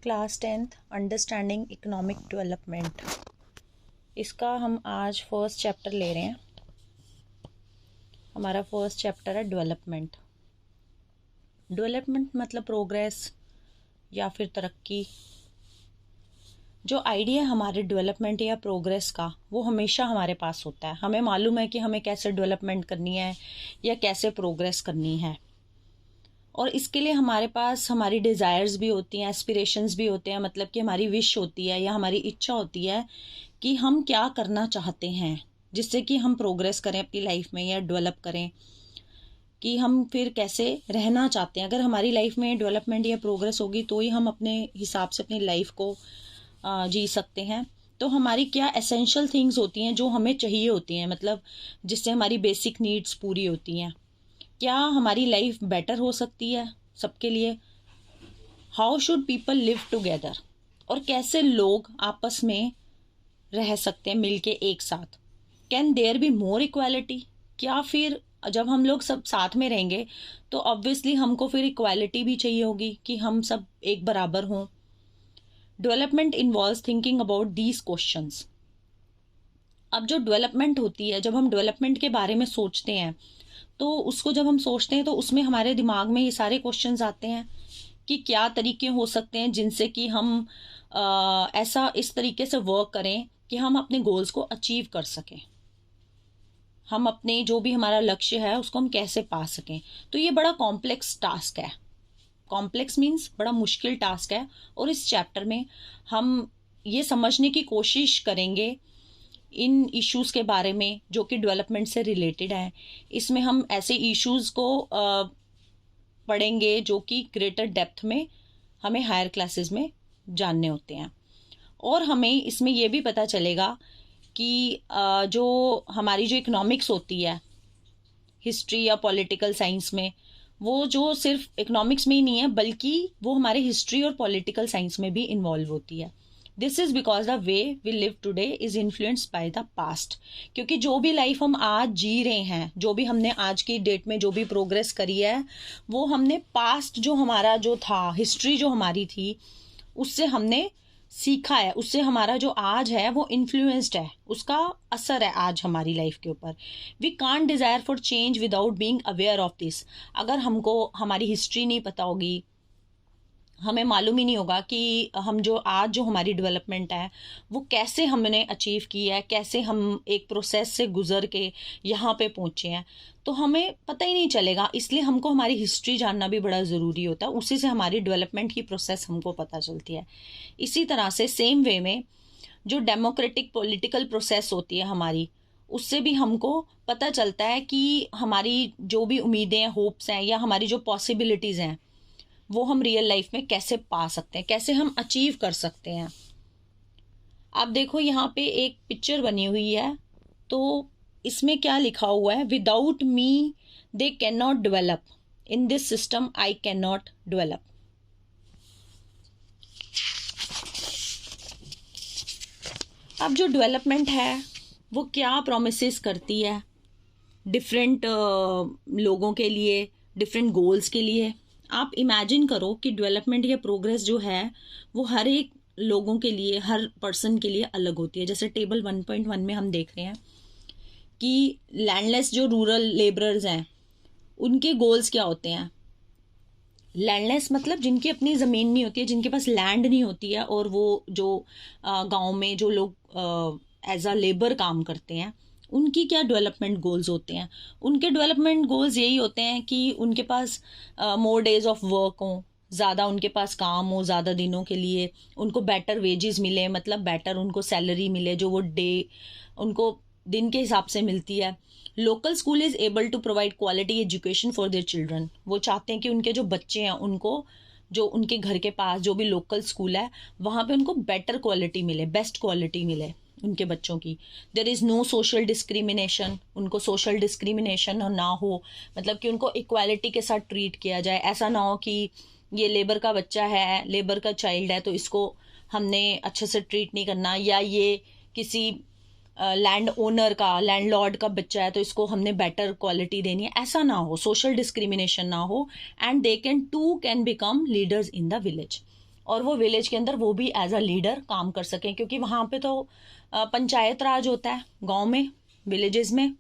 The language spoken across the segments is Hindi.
Class 10th understanding economic development. इसका हम आज फर्स्ट चैप्टर ले रहे हैं। हमारा फर्स्ट चैप्टर है डेवलपमेंट। डेवलपमेंट मतलब प्रोग्रेस या फिर तरक्की। जो आइडिया हमारे डेवलपमेंट या प्रोग्रेस का वो हमेशा हमारे पास होता है। हमें मालूम है कि हमें कैसे डेवलपमेंट करनी है या कैसे प्रोग्रेस करनी है, और इसके लिए हमारे पास हमारी डिज़ायर्स भी होती हैं, एस्पिरेशंस भी होते हैं। मतलब कि हमारी विश होती है या हमारी इच्छा होती है कि हम क्या करना चाहते हैं जिससे कि हम प्रोग्रेस करें अपनी लाइफ में या डेवलप करें, कि हम फिर कैसे रहना चाहते हैं। अगर हमारी लाइफ में डेवलपमेंट या प्रोग्रेस होगी तो ही हम अपने हिसाब से अपनी लाइफ को जी सकते हैं। तो हमारी क्या एसेंशियल थिंग्स होती हैं जो हमें चाहिए होती हैं, मतलब जिससे हमारी बेसिक नीड्स पूरी होती हैं। क्या हमारी लाइफ बेटर हो सकती है सबके लिए? How should people live together, और कैसे लोग आपस में रह सकते हैं मिलके एक साथ। Can there be more equality, क्या फिर जब हम लोग सब साथ में रहेंगे तो ऑब्वियसली हमको फिर इक्वालिटी भी चाहिए होगी कि हम सब एक बराबर हों। Development involves thinking about these questions. अब जो डेवलपमेंट होती है, जब हम डेवलपमेंट के बारे में सोचते हैं तो उसको जब हम सोचते हैं तो उसमें हमारे दिमाग में ये सारे क्वेश्चंस आते हैं कि क्या तरीके हो सकते हैं जिनसे कि हम ऐसा इस तरीके से वर्क करें कि हम अपने गोल्स को अचीव कर सकें। हम अपने जो भी हमारा लक्ष्य है उसको हम कैसे पा सकें। तो ये बड़ा कॉम्प्लेक्स टास्क है। कॉम्प्लेक्स मीन्स बड़ा मुश्किल टास्क है, और इस चैप्टर में हम ये समझने की कोशिश करेंगे इन इश्यूज के बारे में जो कि डेवलपमेंट से रिलेटेड है। इसमें हम ऐसे इश्यूज को पढ़ेंगे जो कि ग्रेटर डेप्थ में हमें हायर क्लासेस में जानने होते हैं। और हमें इसमें यह भी पता चलेगा कि जो हमारी जो इकोनॉमिक्स होती है हिस्ट्री या पॉलिटिकल साइंस में, वो जो सिर्फ इकोनॉमिक्स में ही नहीं है बल्कि वो हमारे हिस्ट्री और पॉलिटिकल साइंस में भी इन्वॉल्व होती है। This is because the way we live today is influenced by the past. क्योंकि जो भी लाइफ हम आज जी रहे हैं, जो भी हमने आज की डेट में जो भी प्रोग्रेस करी है, वो हमने पास्ट जो हमारा जो था, हिस्ट्री जो हमारी थी, उससे हमने सीखा है। उससे हमारा जो आज है वो इन्फ्लुएंस्ड है, उसका असर है आज हमारी लाइफ के ऊपर। We can't desire for change without being aware of this. अगर हमको हमारी हिस्ट्री नहीं पता होगी, हमें मालूम ही नहीं होगा कि हम जो आज जो हमारी डेवलपमेंट है वो कैसे हमने अचीव की है, कैसे हम एक प्रोसेस से गुजर के यहाँ पे पहुँचे हैं, तो हमें पता ही नहीं चलेगा। इसलिए हमको हमारी हिस्ट्री जानना भी बड़ा ज़रूरी होता है। उसी से हमारी डेवलपमेंट की प्रोसेस हमको पता चलती है। इसी तरह से सेम वे में जो डेमोक्रेटिक पॉलिटिकल प्रोसेस होती है हमारी, उससे भी हमको पता चलता है कि हमारी जो भी उम्मीदें, होप्स हैं या हमारी जो पॉसिबिलिटीज़ हैं वो हम रियल लाइफ में कैसे पा सकते हैं, कैसे हम अचीव कर सकते हैं। आप देखो यहाँ पे एक पिक्चर बनी हुई है, तो इसमें क्या लिखा हुआ है? Without me they can not develop, in this system I can not develop. अब जो डेवलपमेंट है वो क्या प्रोमिसेस करती है डिफरेंट लोगों के लिए, डिफरेंट गोल्स के लिए। आप इमेजिन करो कि डेवलपमेंट या प्रोग्रेस जो है वो हर एक लोगों के लिए, हर पर्सन के लिए अलग होती है। जैसे टेबल 1.1 में हम देख रहे हैं कि लैंडलेस जो रूरल लेबरर्स हैं उनके गोल्स क्या होते हैं। लैंडलेस मतलब जिनकी अपनी ज़मीन नहीं होती है, जिनके पास लैंड नहीं होती है, और वो जो गांव में जो लोग एज अ लेबर काम करते हैं, उनकी क्या डेवलपमेंट गोल्स होते हैं? उनके डेवलपमेंट गोल्स यही होते हैं कि उनके पास मोर डेज ऑफ वर्क हो, ज़्यादा उनके पास काम हो ज़्यादा दिनों के लिए, उनको बेटर वेजेस मिले, मतलब बेटर उनको सैलरी मिले जो वो उनको दिन के हिसाब से मिलती है। Local school is able to provide quality education for their children. वो चाहते हैं कि उनके जो बच्चे हैं उनको, जो उनके घर के पास जो भी लोकल स्कूल है वहाँ पे उनको बेटर क्वालिटी मिले, बेस्ट क्वालिटी मिले उनके बच्चों की। There is no social discrimination, उनको सोशल डिस्क्रिमिनेशन ना हो, मतलब कि उनको इक्वालिटी के साथ ट्रीट किया जाए। ऐसा ना हो कि ये लेबर का बच्चा है, लेबर का चाइल्ड है, तो इसको हमने अच्छे से ट्रीट नहीं करना, या ये किसी लैंड ओनर का, लैंडलॉर्ड का बच्चा है तो इसको हमने बेटर क्वालिटी देनी है। ऐसा ना हो, सोशल डिस्क्रिमिनेशन ना हो, and they can become leaders in the village. और वो विलेज के अंदर वो भी एज अ लीडर काम कर सकें, क्योंकि वहाँ पे तो पंचायत राज होता है गांव में, विलेजेस में।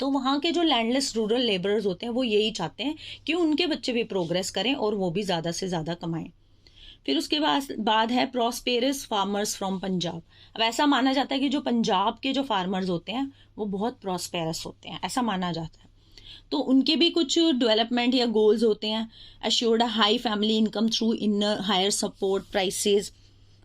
तो वहाँ के जो लैंडलेस रूरल लेबरर्स होते हैं वो यही चाहते हैं कि उनके बच्चे भी प्रोग्रेस करें और वो भी ज़्यादा से ज़्यादा कमाएं। फिर उसके बाद है प्रॉस्पेरस फार्मर्स फ्रॉम पंजाब। अब ऐसा माना जाता है कि जो पंजाब के जो फार्मर्स होते हैं वो बहुत प्रॉस्पेरस होते हैं, ऐसा माना जाता है। तो उनके भी कुछ डेवलपमेंट या गोल्स होते हैं। Assured a high family income through inner higher support prices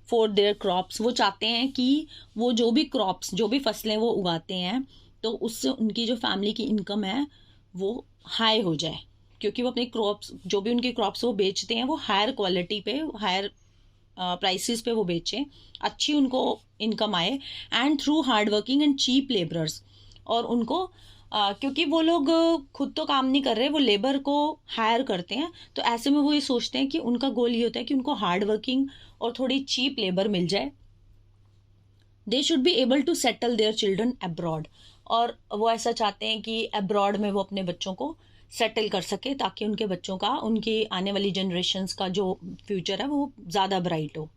for their crops. वो चाहते हैं कि वो जो भी क्रॉप्स, जो भी फसलें वो उगाते हैं, तो उससे उनकी जो फैमिली की इनकम है वो हाई हो जाए, क्योंकि वो अपने क्रॉप्स, जो भी उनके क्रॉप्स वो बेचते हैं, वो हायर क्वालिटी पे, हायर प्राइसेस पे वो बेचें, अच्छी उनको इनकम आए। And through hard working and cheap labourers. और उनको क्योंकि वो लोग खुद तो काम नहीं कर रहे, वो लेबर को हायर करते हैं, तो ऐसे में वो ये सोचते हैं कि उनका गोल ये होता है कि उनको हार्ड वर्किंग और थोड़ी चीप लेबर मिल जाए। They should be able to settle their children abroad. और वो ऐसा चाहते हैं कि अब्रॉड में वो अपने बच्चों को सेटल कर सके, ताकि उनके बच्चों का, उनकी आने वाली जनरेशन्स का जो फ्यूचर है वो ज़्यादा ब्राइट हो।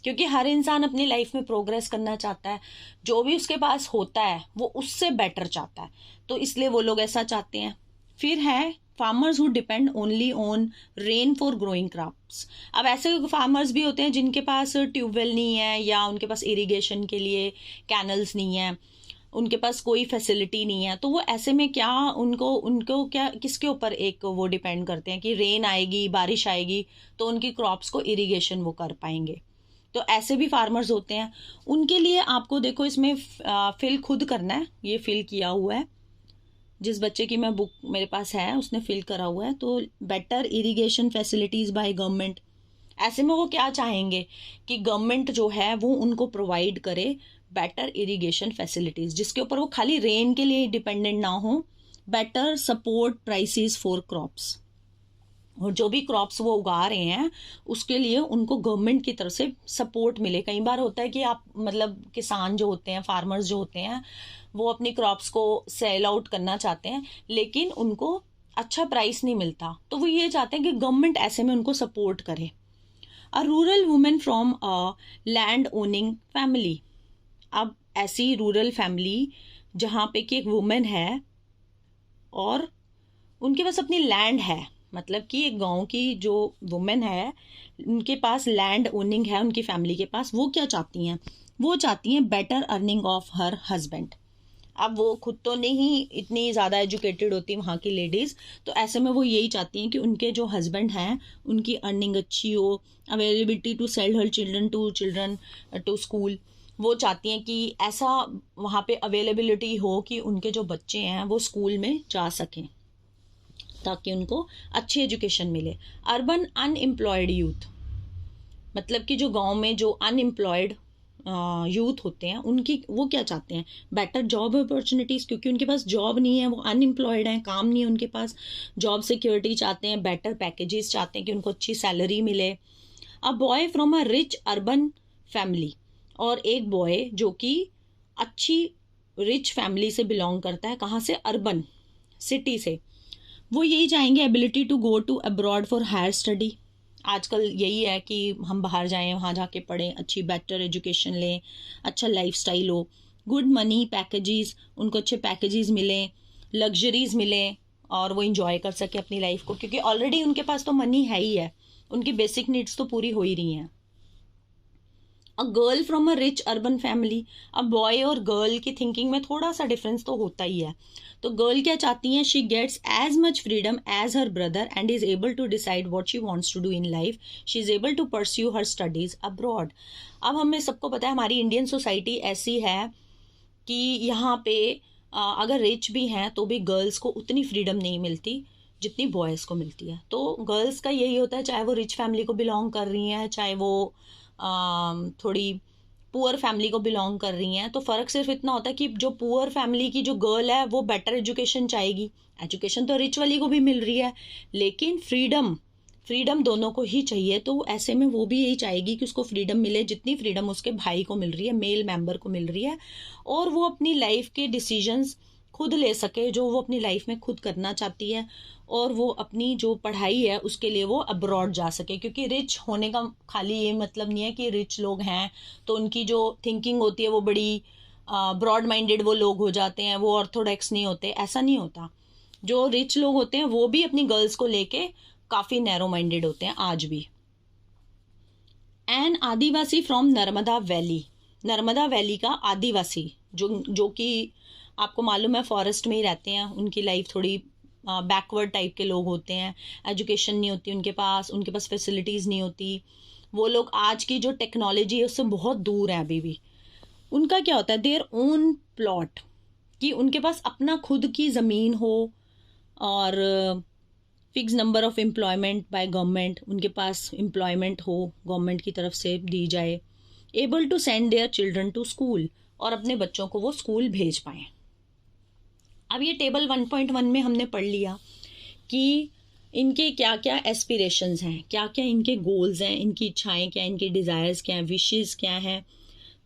क्योंकि हर इंसान अपनी लाइफ में प्रोग्रेस करना चाहता है, जो भी उसके पास होता है वो उससे बेटर चाहता है, तो इसलिए वो लोग ऐसा चाहते हैं। फिर है farmers who depend only on rain for growing crops. अब ऐसे फार्मर्स भी होते हैं जिनके पास ट्यूबवेल नहीं है, या उनके पास इरिगेशन के लिए कैनल्स नहीं है, उनके पास कोई फैसिलिटी नहीं है। तो वो ऐसे में क्या, उनको उनको क्या, किसके ऊपर एक वो डिपेंड करते हैं कि रेन आएगी, बारिश आएगी, तो उनकी क्रॉप्स को इरिगेशन वो कर पाएंगे। तो ऐसे भी फार्मर्स होते हैं। उनके लिए आपको देखो इसमें फिल खुद करना है, ये फिल किया हुआ है, जिस बच्चे की मैं बुक मेरे पास है उसने फिल करा हुआ है। तो better irrigation facilities by government. ऐसे में वो क्या चाहेंगे कि गवर्नमेंट जो है वो उनको प्रोवाइड करे बेटर इरिगेशन फैसिलिटीज, जिसके ऊपर वो खाली रेन के लिए डिपेंडेंट ना हो। Better support prices for crops, और जो भी क्रॉप्स वो उगा रहे हैं उसके लिए उनको गवर्नमेंट की तरफ से सपोर्ट मिले। कई बार होता है कि आप, मतलब किसान जो होते हैं, फार्मर्स जो होते हैं, वो अपनी क्रॉप्स को सेल आउट करना चाहते हैं, लेकिन उनको अच्छा प्राइस नहीं मिलता, तो वो ये चाहते हैं कि गवर्नमेंट ऐसे में उनको सपोर्ट करे। A rural women from a land owning family. अब ऐसी रूरल फैमिली जहाँ पे कि एक वुमेन है और उनके पास अपनी लैंड है, मतलब कि एक गांव की जो वुमेन है उनके पास लैंड ओनिंग है उनकी फैमिली के पास, वो क्या चाहती हैं, वो चाहती हैं better earning of her husband. अब वो खुद तो नहीं इतनी ज़्यादा एजुकेटेड होती वहाँ की लेडीज़, तो ऐसे में वो यही चाहती हैं कि उनके जो हस्बैंड हैं उनकी अर्निंग अच्छी हो, availability to sell her children to school. वो चाहती हैं कि ऐसा वहाँ पे अवेलेबिलिटी हो कि उनके जो बच्चे हैं वो स्कूल में जा सकें, ताकि उनको अच्छी एजुकेशन मिले। अर्बन अनएम्प्लॉयड यूथ, मतलब कि जो गांव में जो अनएम्प्लॉयड यूथ होते हैं उनकी, वो क्या चाहते हैं, बेटर जॉब अपॉर्चुनिटीज़, क्योंकि उनके पास जॉब नहीं है, वो अनएम्प्लॉयड हैं, काम नहीं है उनके पास। जॉब सिक्योरिटी चाहते हैं, बेटर पैकेजेस चाहते हैं कि उनको अच्छी सैलरी मिले। A boy from a rich urban family, और एक बॉय जो कि अच्छी रिच फैमिली से बिलोंग करता है, कहाँ से, अर्बन सिटी से, वो यही चाहेंगे ability to go to abroad for higher study. आजकल यही है कि हम बाहर जाएं, वहाँ जाके पढ़ें, अच्छी बेटर एजुकेशन लें, अच्छा लाइफस्टाइल हो, गुड मनी पैकेजेस, उनको अच्छे पैकेजेस मिलें, लग्जरीज मिलें, और वो इंजॉय कर सके अपनी लाइफ को, क्योंकि ऑलरेडी उनके पास तो मनी है ही है, उनकी बेसिक नीड्स तो पूरी हो ही रही हैं। A girl from a rich urban family. अब बॉय और गर्ल की थिंकिंग में थोड़ा सा डिफरेंस तो होता ही है। तो गर्ल क्या चाहती हैं, she gets as much freedom as her brother and is able to decide what she wants to do in life, she is able to pursue her studies abroad. अब हमें सबको पता है हमारी इंडियन सोसाइटी ऐसी है कि यहाँ पे अगर रिच भी हैं तो भी गर्ल्स को उतनी फ्रीडम नहीं मिलती जितनी बॉयज़ को मिलती है। तो गर्ल्स का यही होता है, चाहे वो रिच फैमिली को बिलोंग कर रही हैं, चाहे वो थोड़ी पुअर फैमिली को बिलोंग कर रही हैं, तो फ़र्क सिर्फ इतना होता है कि जो पुअर फैमिली की जो गर्ल है वो बेटर एजुकेशन चाहेगी। एजुकेशन तो रिच वाली को भी मिल रही है, लेकिन फ्रीडम फ्रीडम दोनों को ही चाहिए। तो ऐसे में वो भी यही चाहेगी कि उसको फ्रीडम मिले, जितनी फ्रीडम उसके भाई को मिल रही है, मेल मेंबर को मिल रही है, और वो अपनी लाइफ के डिसीजंस खुद ले सके, जो वो अपनी लाइफ में खुद करना चाहती है, और वो अपनी जो पढ़ाई है उसके लिए वो अब्रॉड जा सके। क्योंकि रिच होने का खाली ये मतलब नहीं है कि रिच लोग हैं तो उनकी जो थिंकिंग होती है वो बड़ी ब्रॉड माइंडेड वो लोग हो जाते हैं, वो ऑर्थोडॉक्स नहीं होते, ऐसा नहीं होता। जो रिच लोग होते हैं वो भी अपनी गर्ल्स को लेके काफ़ी नैरो माइंडेड होते हैं आज भी। An Adivasi from Narmada valley, Narmada valley का आदिवासी जो कि आपको मालूम है फॉरेस्ट में ही रहते हैं, उनकी लाइफ थोड़ी बैकवर्ड टाइप के लोग होते हैं, एजुकेशन नहीं होती उनके पास फैसिलिटीज़ नहीं होती, वो लोग आज की जो टेक्नोलॉजी है उससे बहुत दूर है अभी भी। उनका क्या होता है, देयर ओन प्लॉट, कि उनके पास अपना खुद की ज़मीन हो और fix number of employment by government, उनके पास एम्प्लॉयमेंट हो गवर्नमेंट की तरफ से दी जाए, able to send their children to school, और अपने बच्चों को वो स्कूल भेज पाएँ। अब ये टेबल 1.1 में हमने पढ़ लिया कि इनके क्या क्या एस्पिरेशंस हैं, क्या क्या इनके गोल्स हैं, इनकी इच्छाएं क्या हैं, इनके डिज़ायर्स क्या हैं, विशेस क्या हैं।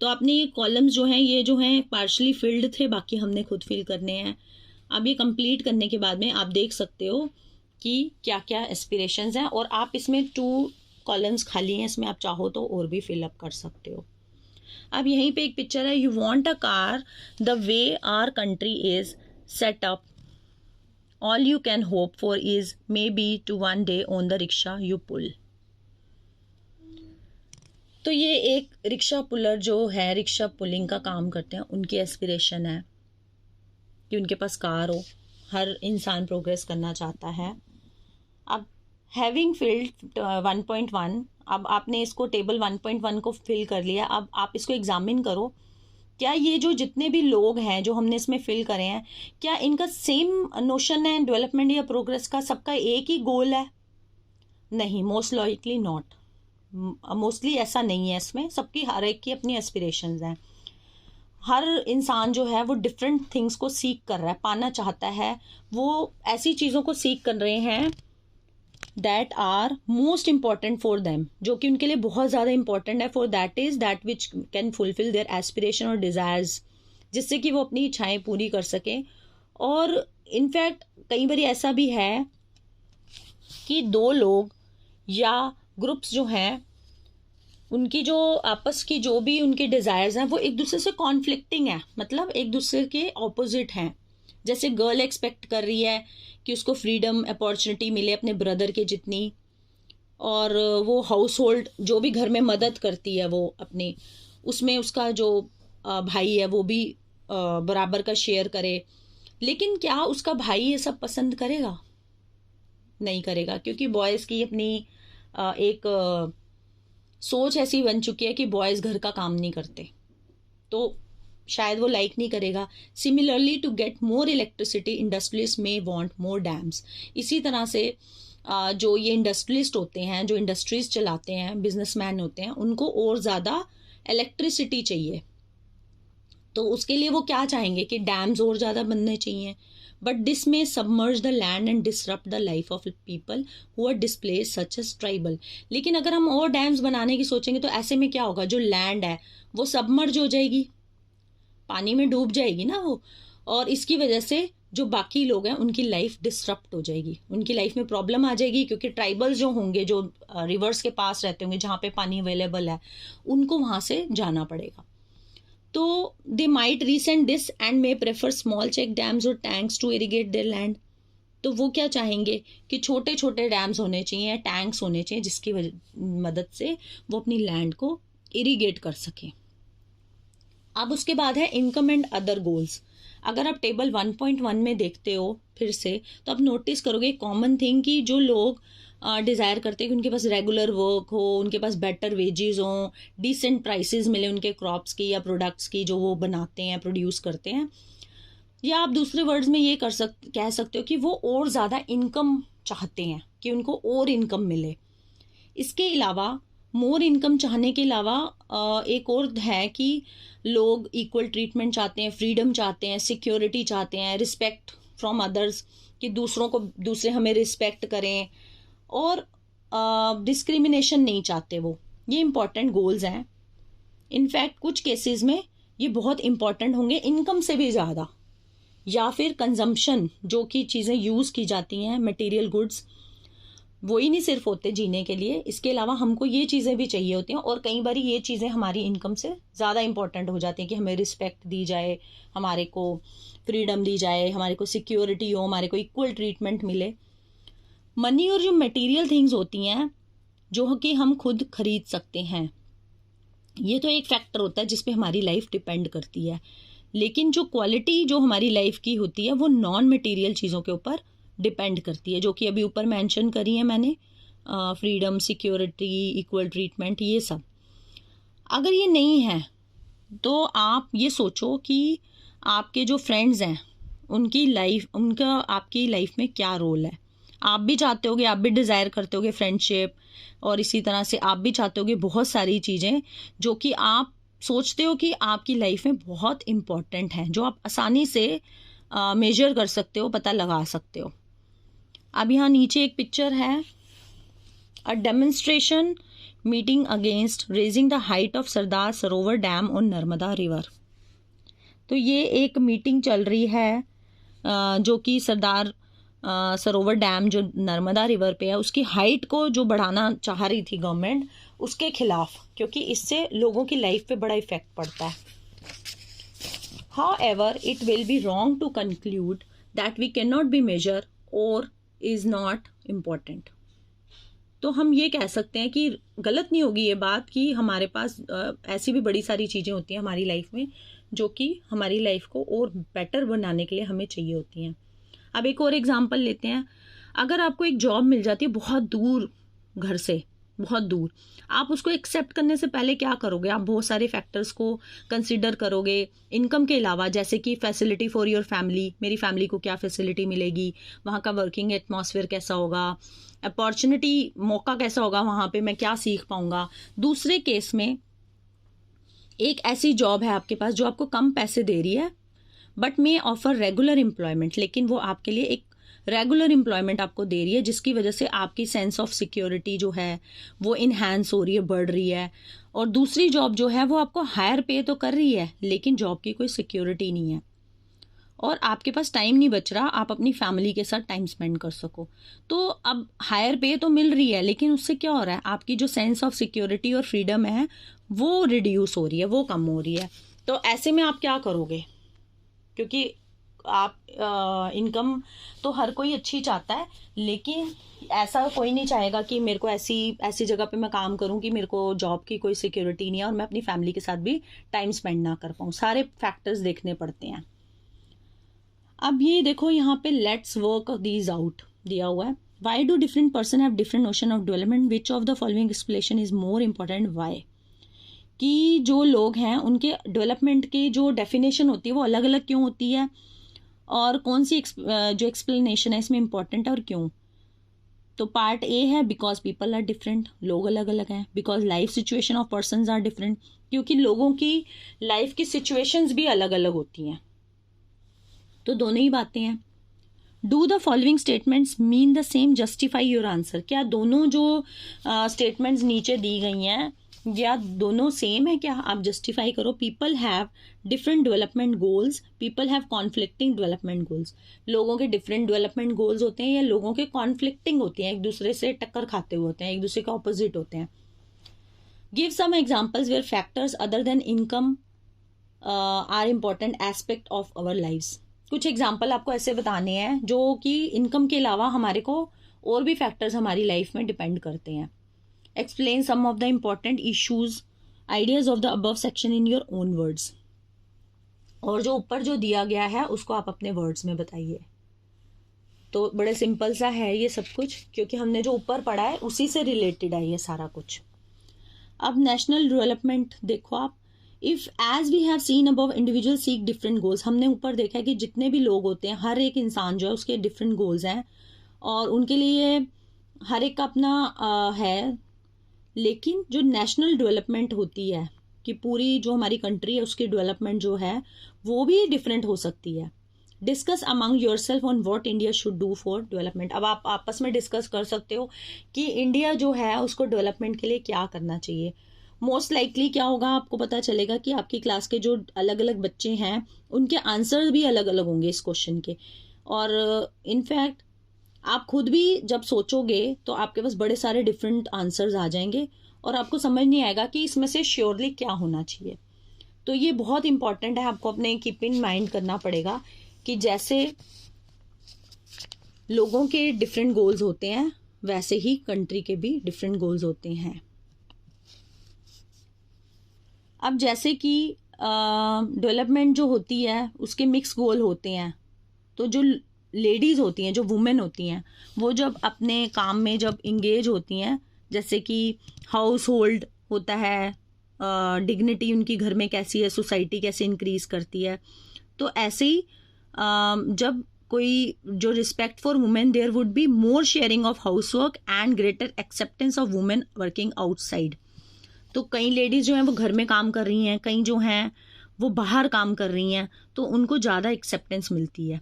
तो आपने ये कॉलम्स जो हैं ये जो हैं पार्शली फिल्ड थे, बाकी हमने खुद फिल करने हैं। अब ये कंप्लीट करने के बाद में आप देख सकते हो कि क्या क्या एस्पिरेशंस हैं, और आप इसमें 2 कॉलम्स खाली हैं, इसमें आप चाहो तो और भी फिलअप कर सकते हो। अब यहीं पे एक पिक्चर है, you want a car the way our country is set up, all you can hope for is maybe to one day on the rickshaw you pull. तो ये एक रिक्शा पुलर जो है, रिक्शा पुलिंग का काम करते हैं, उनकी एस्पिरेशन है कि उनके पास कार हो। हर इंसान प्रोग्रेस करना चाहता है। अब हैविंग फिल्ड 1.1, अब आपने इसको टेबल 1.1 को फिल कर लिया। अब आप इसको एग्जामिन करो, क्या ये जो जितने भी लोग हैं जो हमने इसमें फिल करे हैं, क्या इनका सेम नोशन है डेवलपमेंट या प्रोग्रेस का, सबका एक ही गोल है? नहीं, मोस्ट लाइकली नॉट, मोस्टली ऐसा नहीं है। इसमें सबकी हर एक की अपनी एस्पिरेशंस हैं। हर इंसान जो है वो डिफरेंट थिंग्स को सीख कर रहा है, पाना चाहता है, वो ऐसी चीज़ों को सीख कर रहे हैं that are most important for them, जो कि उनके लिए बहुत ज़्यादा इंपॉर्टेंट है। For that is that which can fulfil their aspiration और डिज़ायर्स, जिससे कि वो अपनी इच्छाएं पूरी कर सकें। और इनफैक्ट कई बार ऐसा भी है कि 2 लोग या ग्रुप्स जो हैं उनकी जो आपस की जो भी उनके डिज़ायर्स हैं वो एक दूसरे से कॉन्फ्लिक्टिंग है, मतलब एक दूसरे के ऑपोजिट हैं। जैसे गर्ल एक्सपेक्ट कर रही है कि उसको फ्रीडम अपॉर्चुनिटी मिले अपने ब्रदर के जितनी, और वो हाउस होल्ड जो भी घर में मदद करती है वो अपनी, उसमें उसका जो भाई है वो भी बराबर का शेयर करे। लेकिन क्या उसका भाई ये सब पसंद करेगा? नहीं करेगा, क्योंकि बॉयज़ की अपनी एक सोच ऐसी बन चुकी है कि बॉयज़ घर का काम नहीं करते, तो शायद वो लाइक नहीं करेगा। Similarly to get more electricity industrialist may want more dams. इसी तरह से जो ये इंडस्ट्रियलिस्ट होते हैं, जो इंडस्ट्रीज चलाते हैं, बिजनेसमैन होते हैं, उनको और ज़्यादा इलेक्ट्रिसिटी चाहिए। तो उसके लिए वो क्या चाहेंगे कि डैम्स और ज़्यादा बनने चाहिए। But this may submerge the land and disrupt the life of people who are displace such as tribal. लेकिन अगर हम और डैम्स बनाने की सोचेंगे तो ऐसे में क्या होगा, जो लैंड है वो सबमर्ज हो जाएगी, पानी में डूब जाएगी ना वो, और इसकी वजह से जो बाकी लोग हैं उनकी लाइफ डिसरप्ट हो जाएगी, उनकी लाइफ में प्रॉब्लम आ जाएगी। क्योंकि ट्राइबल्स जो होंगे, जो रिवर्स के पास रहते होंगे जहाँ पे पानी अवेलेबल है, उनको वहाँ से जाना पड़ेगा। तो they might resent this and may prefer small check dams और tanks to irrigate their land. तो वो क्या चाहेंगे कि छोटे छोटे डैम्स होने चाहिए, टैंक्स होने चाहिए, जिसकी मदद से वो अपनी लैंड को इरिगेट कर सकें। अब उसके बाद है इनकम एंड अदर गोल्स। अगर आप टेबल 1.1 में देखते हो फिर से, तो आप नोटिस करोगे कॉमन थिंग कि जो लोग डिज़ायर करते हैं कि उनके पास रेगुलर वर्क हो, उनके पास बेटर वेजेस हों, डिसेंट प्राइसेस मिले उनके क्रॉप्स की या प्रोडक्ट्स की जो वो बनाते हैं, प्रोड्यूस करते हैं। या आप दूसरे वर्ड्स में ये कह सकते हो कि वो और ज़्यादा इनकम चाहते हैं, कि उनको और इनकम मिले। इसके अलावा मोर इनकम चाहने के अलावा एक और है कि लोग इक्वल ट्रीटमेंट चाहते हैं, फ्रीडम चाहते हैं, सिक्योरिटी चाहते हैं, रिस्पेक्ट फ्रॉम अदर्स, कि दूसरे हमें रिस्पेक्ट करें, और डिस्क्रिमिनेशन नहीं चाहते वो। ये इंपॉर्टेंट गोल्स हैं। इनफैक्ट कुछ केसेस में ये बहुत इंपॉर्टेंट होंगे इनकम से भी ज़्यादा, या फिर कंजम्पशन, जो कि चीज़ें यूज़ की जाती हैं, मटेरियल गुड्स, वो ही नहीं सिर्फ होते जीने के लिए, इसके अलावा हमको ये चीज़ें भी चाहिए होती हैं। और कई बार ये चीज़ें हमारी इनकम से ज़्यादा इंपॉर्टेंट हो जाती हैं कि हमें रिस्पेक्ट दी जाए, हमारे को फ्रीडम दी जाए, हमारे को सिक्योरिटी हो, हमारे को इक्वल ट्रीटमेंट मिले। मनी और जो मटेरियल थिंग्स होती हैं जो कि हम खुद खरीद सकते हैं, ये तो एक फैक्टर होता है जिस पे हमारी लाइफ डिपेंड करती है। लेकिन जो क्वालिटी जो हमारी लाइफ की होती है वो नॉन मटेरियल चीज़ों के ऊपर डिपेंड करती है, जो कि अभी ऊपर मेंशन करी है मैंने, फ्रीडम, सिक्योरिटी, इक्वल ट्रीटमेंट, ये सब। अगर ये नहीं है तो आप ये सोचो कि आपके जो फ्रेंड्स हैं उनकी लाइफ, उनका आपकी लाइफ में क्या रोल है। आप भी चाहते होगे, आप भी डिज़ायर करते होगे फ्रेंडशिप, और इसी तरह से आप भी चाहते होगे बहुत सारी चीज़ें जो कि आप सोचते हो कि आपकी लाइफ में बहुत इम्पॉर्टेंट हैं, जो आप आसानी से मेजर कर सकते हो, पता लगा सकते हो। अब यहाँ नीचे एक पिक्चर है, a demonstration meeting against raising the height of Sardar Sarovar dam on Narmada river. तो ये एक मीटिंग चल रही है जो कि सरदार सरोवर डैम जो नर्मदा रिवर पे है उसकी हाइट को जो बढ़ाना चाह रही थी गवर्नमेंट, उसके खिलाफ, क्योंकि इससे लोगों की लाइफ पे बड़ा इफेक्ट पड़ता है। However, it will be wrong to conclude that we cannot be measured or is not important. तो हम ये कह सकते हैं कि गलत नहीं होगी ये बात कि हमारे पास ऐसी भी बड़ी सारी चीज़ें होती हैं हमारी लाइफ में जो कि हमारी लाइफ को और बेटर बनाने के लिए हमें चाहिए होती हैं। अब एक और एग्जांपल लेते हैं। अगर आपको एक जॉब मिल जाती है बहुत दूर घर से, बहुत दूर, आप उसको एक्सेप्ट करने से पहले क्या करोगे? आप बहुत सारे फैक्टर्स को कंसिडर करोगे इनकम के अलावा, जैसे कि फैसिलिटी फॉर योर फैमिली, मेरी फैमिली को क्या फैसिलिटी मिलेगी, वहाँ का वर्किंग एटमॉस्फेयर कैसा होगा, अपॉर्चुनिटी, मौका कैसा होगा, वहाँ पे मैं क्या सीख पाऊँगा। दूसरे केस में एक ऐसी जॉब है आपके पास जो आपको कम पैसे दे रही है but may offer regular employment, लेकिन वो आपके लिए एक रेगुलर एम्प्लॉयमेंट आपको दे रही है जिसकी वजह से आपकी सेंस ऑफ सिक्योरिटी जो है वो इन्हांस हो रही है, बढ़ रही है। और दूसरी जॉब जो है वो आपको हायर पे तो कर रही है लेकिन जॉब की कोई सिक्योरिटी नहीं है और आपके पास टाइम नहीं बच रहा आप अपनी फैमिली के साथ टाइम स्पेंड कर सको। तो अब हायर पे तो मिल रही है लेकिन उससे क्या हो रहा है, आपकी जो सेंस ऑफ सिक्योरिटी और फ्रीडम है वो रिड्यूस हो रही है, वो कम हो रही है। तो ऐसे में आप क्या करोगे? क्योंकि आप इनकम तो हर कोई अच्छी चाहता है लेकिन ऐसा कोई नहीं चाहेगा कि मेरे को ऐसी जगह पे मैं काम करूं कि मेरे को जॉब की कोई सिक्योरिटी नहीं है और मैं अपनी फैमिली के साथ भी टाइम स्पेंड ना कर पाऊं। सारे फैक्टर्स देखने पड़ते हैं। अब ये देखो यहाँ पे लेट्स वर्क दीज आउट दिया हुआ है। Why do different person have different notion of development, which of the following explanation is more important, why. कि जो लोग हैं उनके डेवलपमेंट की जो डेफिनेशन होती है वो अलग अलग क्यों होती है और कौन सी जो एक्सप्लेनेशन है इसमें इंपॉर्टेंट है और क्यों। तो पार्ट ए है बिकॉज पीपल आर डिफरेंट, लोग अलग अलग हैं। Because life situation of persons are different, क्योंकि लोगों की लाइफ की सिचुएशंस भी अलग अलग होती हैं। तो दोनों ही बातें हैं। Do the following statements mean the same, justify your answer. क्या दोनों जो स्टेटमेंट्स नीचे दी गई हैं या दोनों सेम है क्या? आप जस्टिफाई करो। People have different development goals, people have conflicting development goals. लोगों के डिफरेंट डेवलपमेंट गोल्स होते हैं या लोगों के कॉन्फ्लिक्टिंग होते हैं, एक दूसरे से टक्कर खाते हुए होते हैं, एक दूसरे के ऑपोजिट होते हैं। Give some examples where factors other than income are important aspect of our lives. कुछ एग्जाम्पल आपको ऐसे बताने हैं जो कि इनकम के अलावा हमारे को और भी फैक्टर्स हमारी लाइफ में डिपेंड करते हैं। Explain some of the important issues, ideas of the above section in your own words. और जो ऊपर जो दिया गया है उसको आप अपने वर्ड्स में बताइए। तो बड़े सिंपल सा है ये सब कुछ, क्योंकि हमने जो ऊपर पढ़ा है उसी से रिलेटेड है ये सारा कुछ। अब नेशनल डेवलपमेंट देखो आप, if as we have seen above individual seek different goals. हमने ऊपर देखा है कि जितने भी लोग होते हैं हर एक इंसान जो है उसके डिफरेंट गोल्स हैं और उनके लिए हर एक का अपना है। लेकिन जो नेशनल डेवलपमेंट होती है कि पूरी जो हमारी कंट्री है उसकी डेवलपमेंट जो है वो भी डिफरेंट हो सकती है। Discuss among yourself on what India should do for development. अब आप आपस में डिस्कस कर सकते हो कि इंडिया जो है उसको डेवलपमेंट के लिए क्या करना चाहिए। मोस्ट लाइकली क्या होगा, आपको पता चलेगा कि आपकी क्लास के जो अलग अलग बच्चे हैं उनके आंसर भी अलग अलग होंगे इस क्वेश्चन के। और इनफैक्ट आप खुद भी जब सोचोगे तो आपके पास बड़े सारे डिफरेंट आंसर्स आ जाएंगे और आपको समझ नहीं आएगा कि इसमें से श्योरली क्या होना चाहिए। तो ये बहुत इंपॉर्टेंट है, आपको अपने कीप इन माइंड करना पड़ेगा कि जैसे लोगों के डिफरेंट गोल्स होते हैं वैसे ही कंट्री के भी डिफरेंट गोल्स होते हैं। अब जैसे कि डेवलपमेंट जो होती है उसके मिक्स गोल होते हैं, तो जो लेडीज़ होती हैं, जो वुमेन होती हैं, वो जब अपने काम में जब इंगेज होती हैं, जैसे कि हाउस होल्ड होता है, डिग्निटी उनकी घर में कैसी है, सोसाइटी कैसे इंक्रीज करती है, तो ऐसे ही जब कोई जो respect for women, there would be more sharing of house work and greater acceptance of women working outside. तो कई लेडीज़ जो हैं वो घर में काम कर रही हैं, कई जो हैं वो बाहर काम कर रही हैं, तो उनको ज़्यादा एक्सेप्टेंस मिलती है।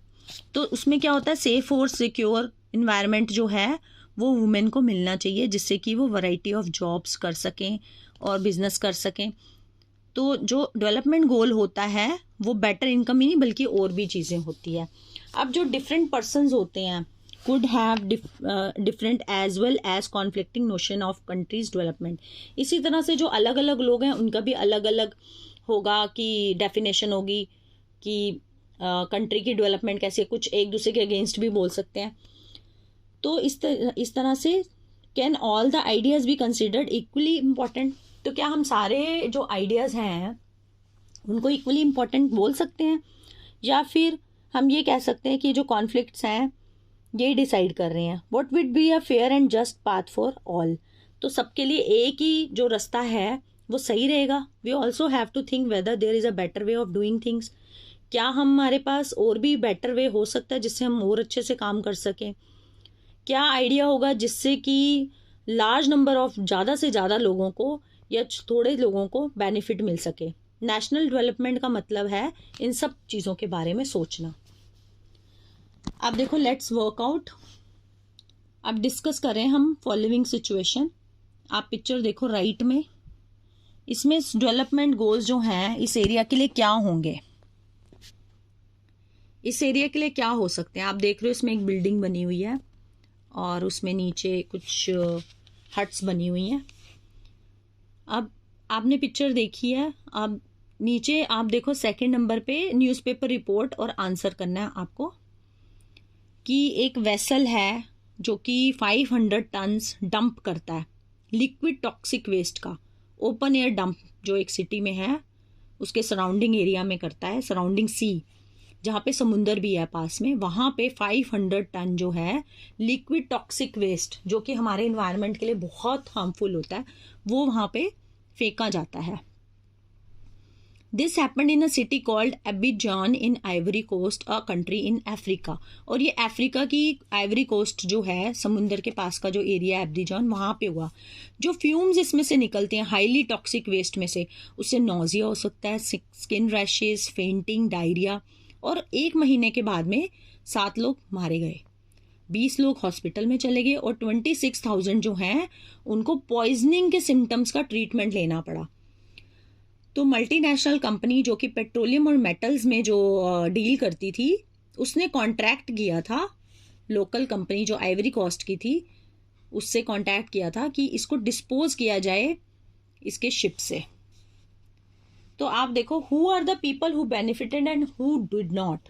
तो उसमें क्या होता है, सेफ और सिक्योर इन्वायरमेंट जो है वो वुमेन को मिलना चाहिए, जिससे कि वो वैरायटी ऑफ जॉब्स कर सकें और बिजनेस कर सकें। तो जो डेवलपमेंट गोल होता है वो बेटर इनकम ही नहीं बल्कि और भी चीज़ें होती है। अब जो डिफरेंट पर्सन्स होते हैं could have different as well as conflicting notion of country's development। इसी तरह से जो अलग अलग लोग हैं उनका भी अलग अलग होगा कि डेफिनेशन होगी कि कंट्री की डेवलपमेंट कैसी है, कुछ एक दूसरे के अगेंस्ट भी बोल सकते हैं। तो इस तरह से can all the ideas be considered equally important. तो क्या हम सारे जो आइडियाज़ हैं उनको इक्वली इम्पॉर्टेंट बोल सकते हैं, या फिर हम ये कह सकते हैं कि जो कॉन्फ्लिक्ट्स हैं ये डिसाइड कर रहे हैं what would be a fair and just path for all. तो सबके लिए एक ही जो रास्ता है वो सही रहेगा। We also have to think whether there is a better way of doing things. क्या हमारे पास और भी बेटर वे हो सकता है जिससे हम और अच्छे से काम कर सकें? क्या आइडिया होगा जिससे कि लार्ज नंबर ऑफ ज़्यादा से ज़्यादा लोगों को या थोड़े लोगों को बेनिफिट मिल सके? नेशनल डेवलपमेंट का मतलब है इन सब चीज़ों के बारे में सोचना। अब देखो, लेट्स वर्कआउट। अब डिस्कस करें हम फॉलोइंग सिचुएशन। आप पिक्चर देखो राइट में, इसमें डेवलपमेंट गोल्स जो हैं इस एरिया के लिए क्या होंगे, इस एरिया के लिए क्या हो सकते हैं। आप देख रहे हो इसमें एक बिल्डिंग बनी हुई है और उसमें नीचे कुछ हट्स बनी हुई हैं। अब आपने पिक्चर देखी है, अब नीचे आप देखो सेकंड नंबर पे न्यूज़पेपर रिपोर्ट और आंसर करना है आपको कि एक वेसल है जो कि 500 टन्स डंप करता है लिक्विड टॉक्सिक वेस्ट का, ओपन एयर डंप जो एक सिटी में है उसके सराउंडिंग एरिया में करता है, सराउंडिंग सी जहाँ पे समुंदर भी है पास में, वहाँ पे 500 टन जो है लिक्विड टॉक्सिक वेस्ट जो कि हमारे इन्वायरमेंट के लिए बहुत हार्मफुल होता है वो वहाँ पे फेंका जाता है। This happened in a city called Abidjan in Ivory Coast, a country in Africa. और ये अफ्रीका की आइवरी कोस्ट जो है समुंदर के पास का जो एरिया है एबिजान, वहाँ पे हुआ। जो फ्यूम्स इसमें से निकलते हैं हाईली टॉक्सिक वेस्ट में से, उससे नोजिया हो सकता है, स्किन रैशेस, फेंटिंग, डायरिया, और 1 महीने के बाद में 7 लोग मारे गए, 20 लोग हॉस्पिटल में चले गए और 26,000 जो हैं उनको पॉइजनिंग के सिम्टम्स का ट्रीटमेंट लेना पड़ा। तो मल्टीनेशनल कंपनी जो कि पेट्रोलियम और मेटल्स में जो डील करती थी उसने कॉन्ट्रैक्ट किया था, लोकल कंपनी जो आइवरी कोस्ट की थी उससे कॉन्टैक्ट किया था कि इसको डिस्पोज किया जाए इसके शिप से। तो आप देखो who are the people who benefited and who did not.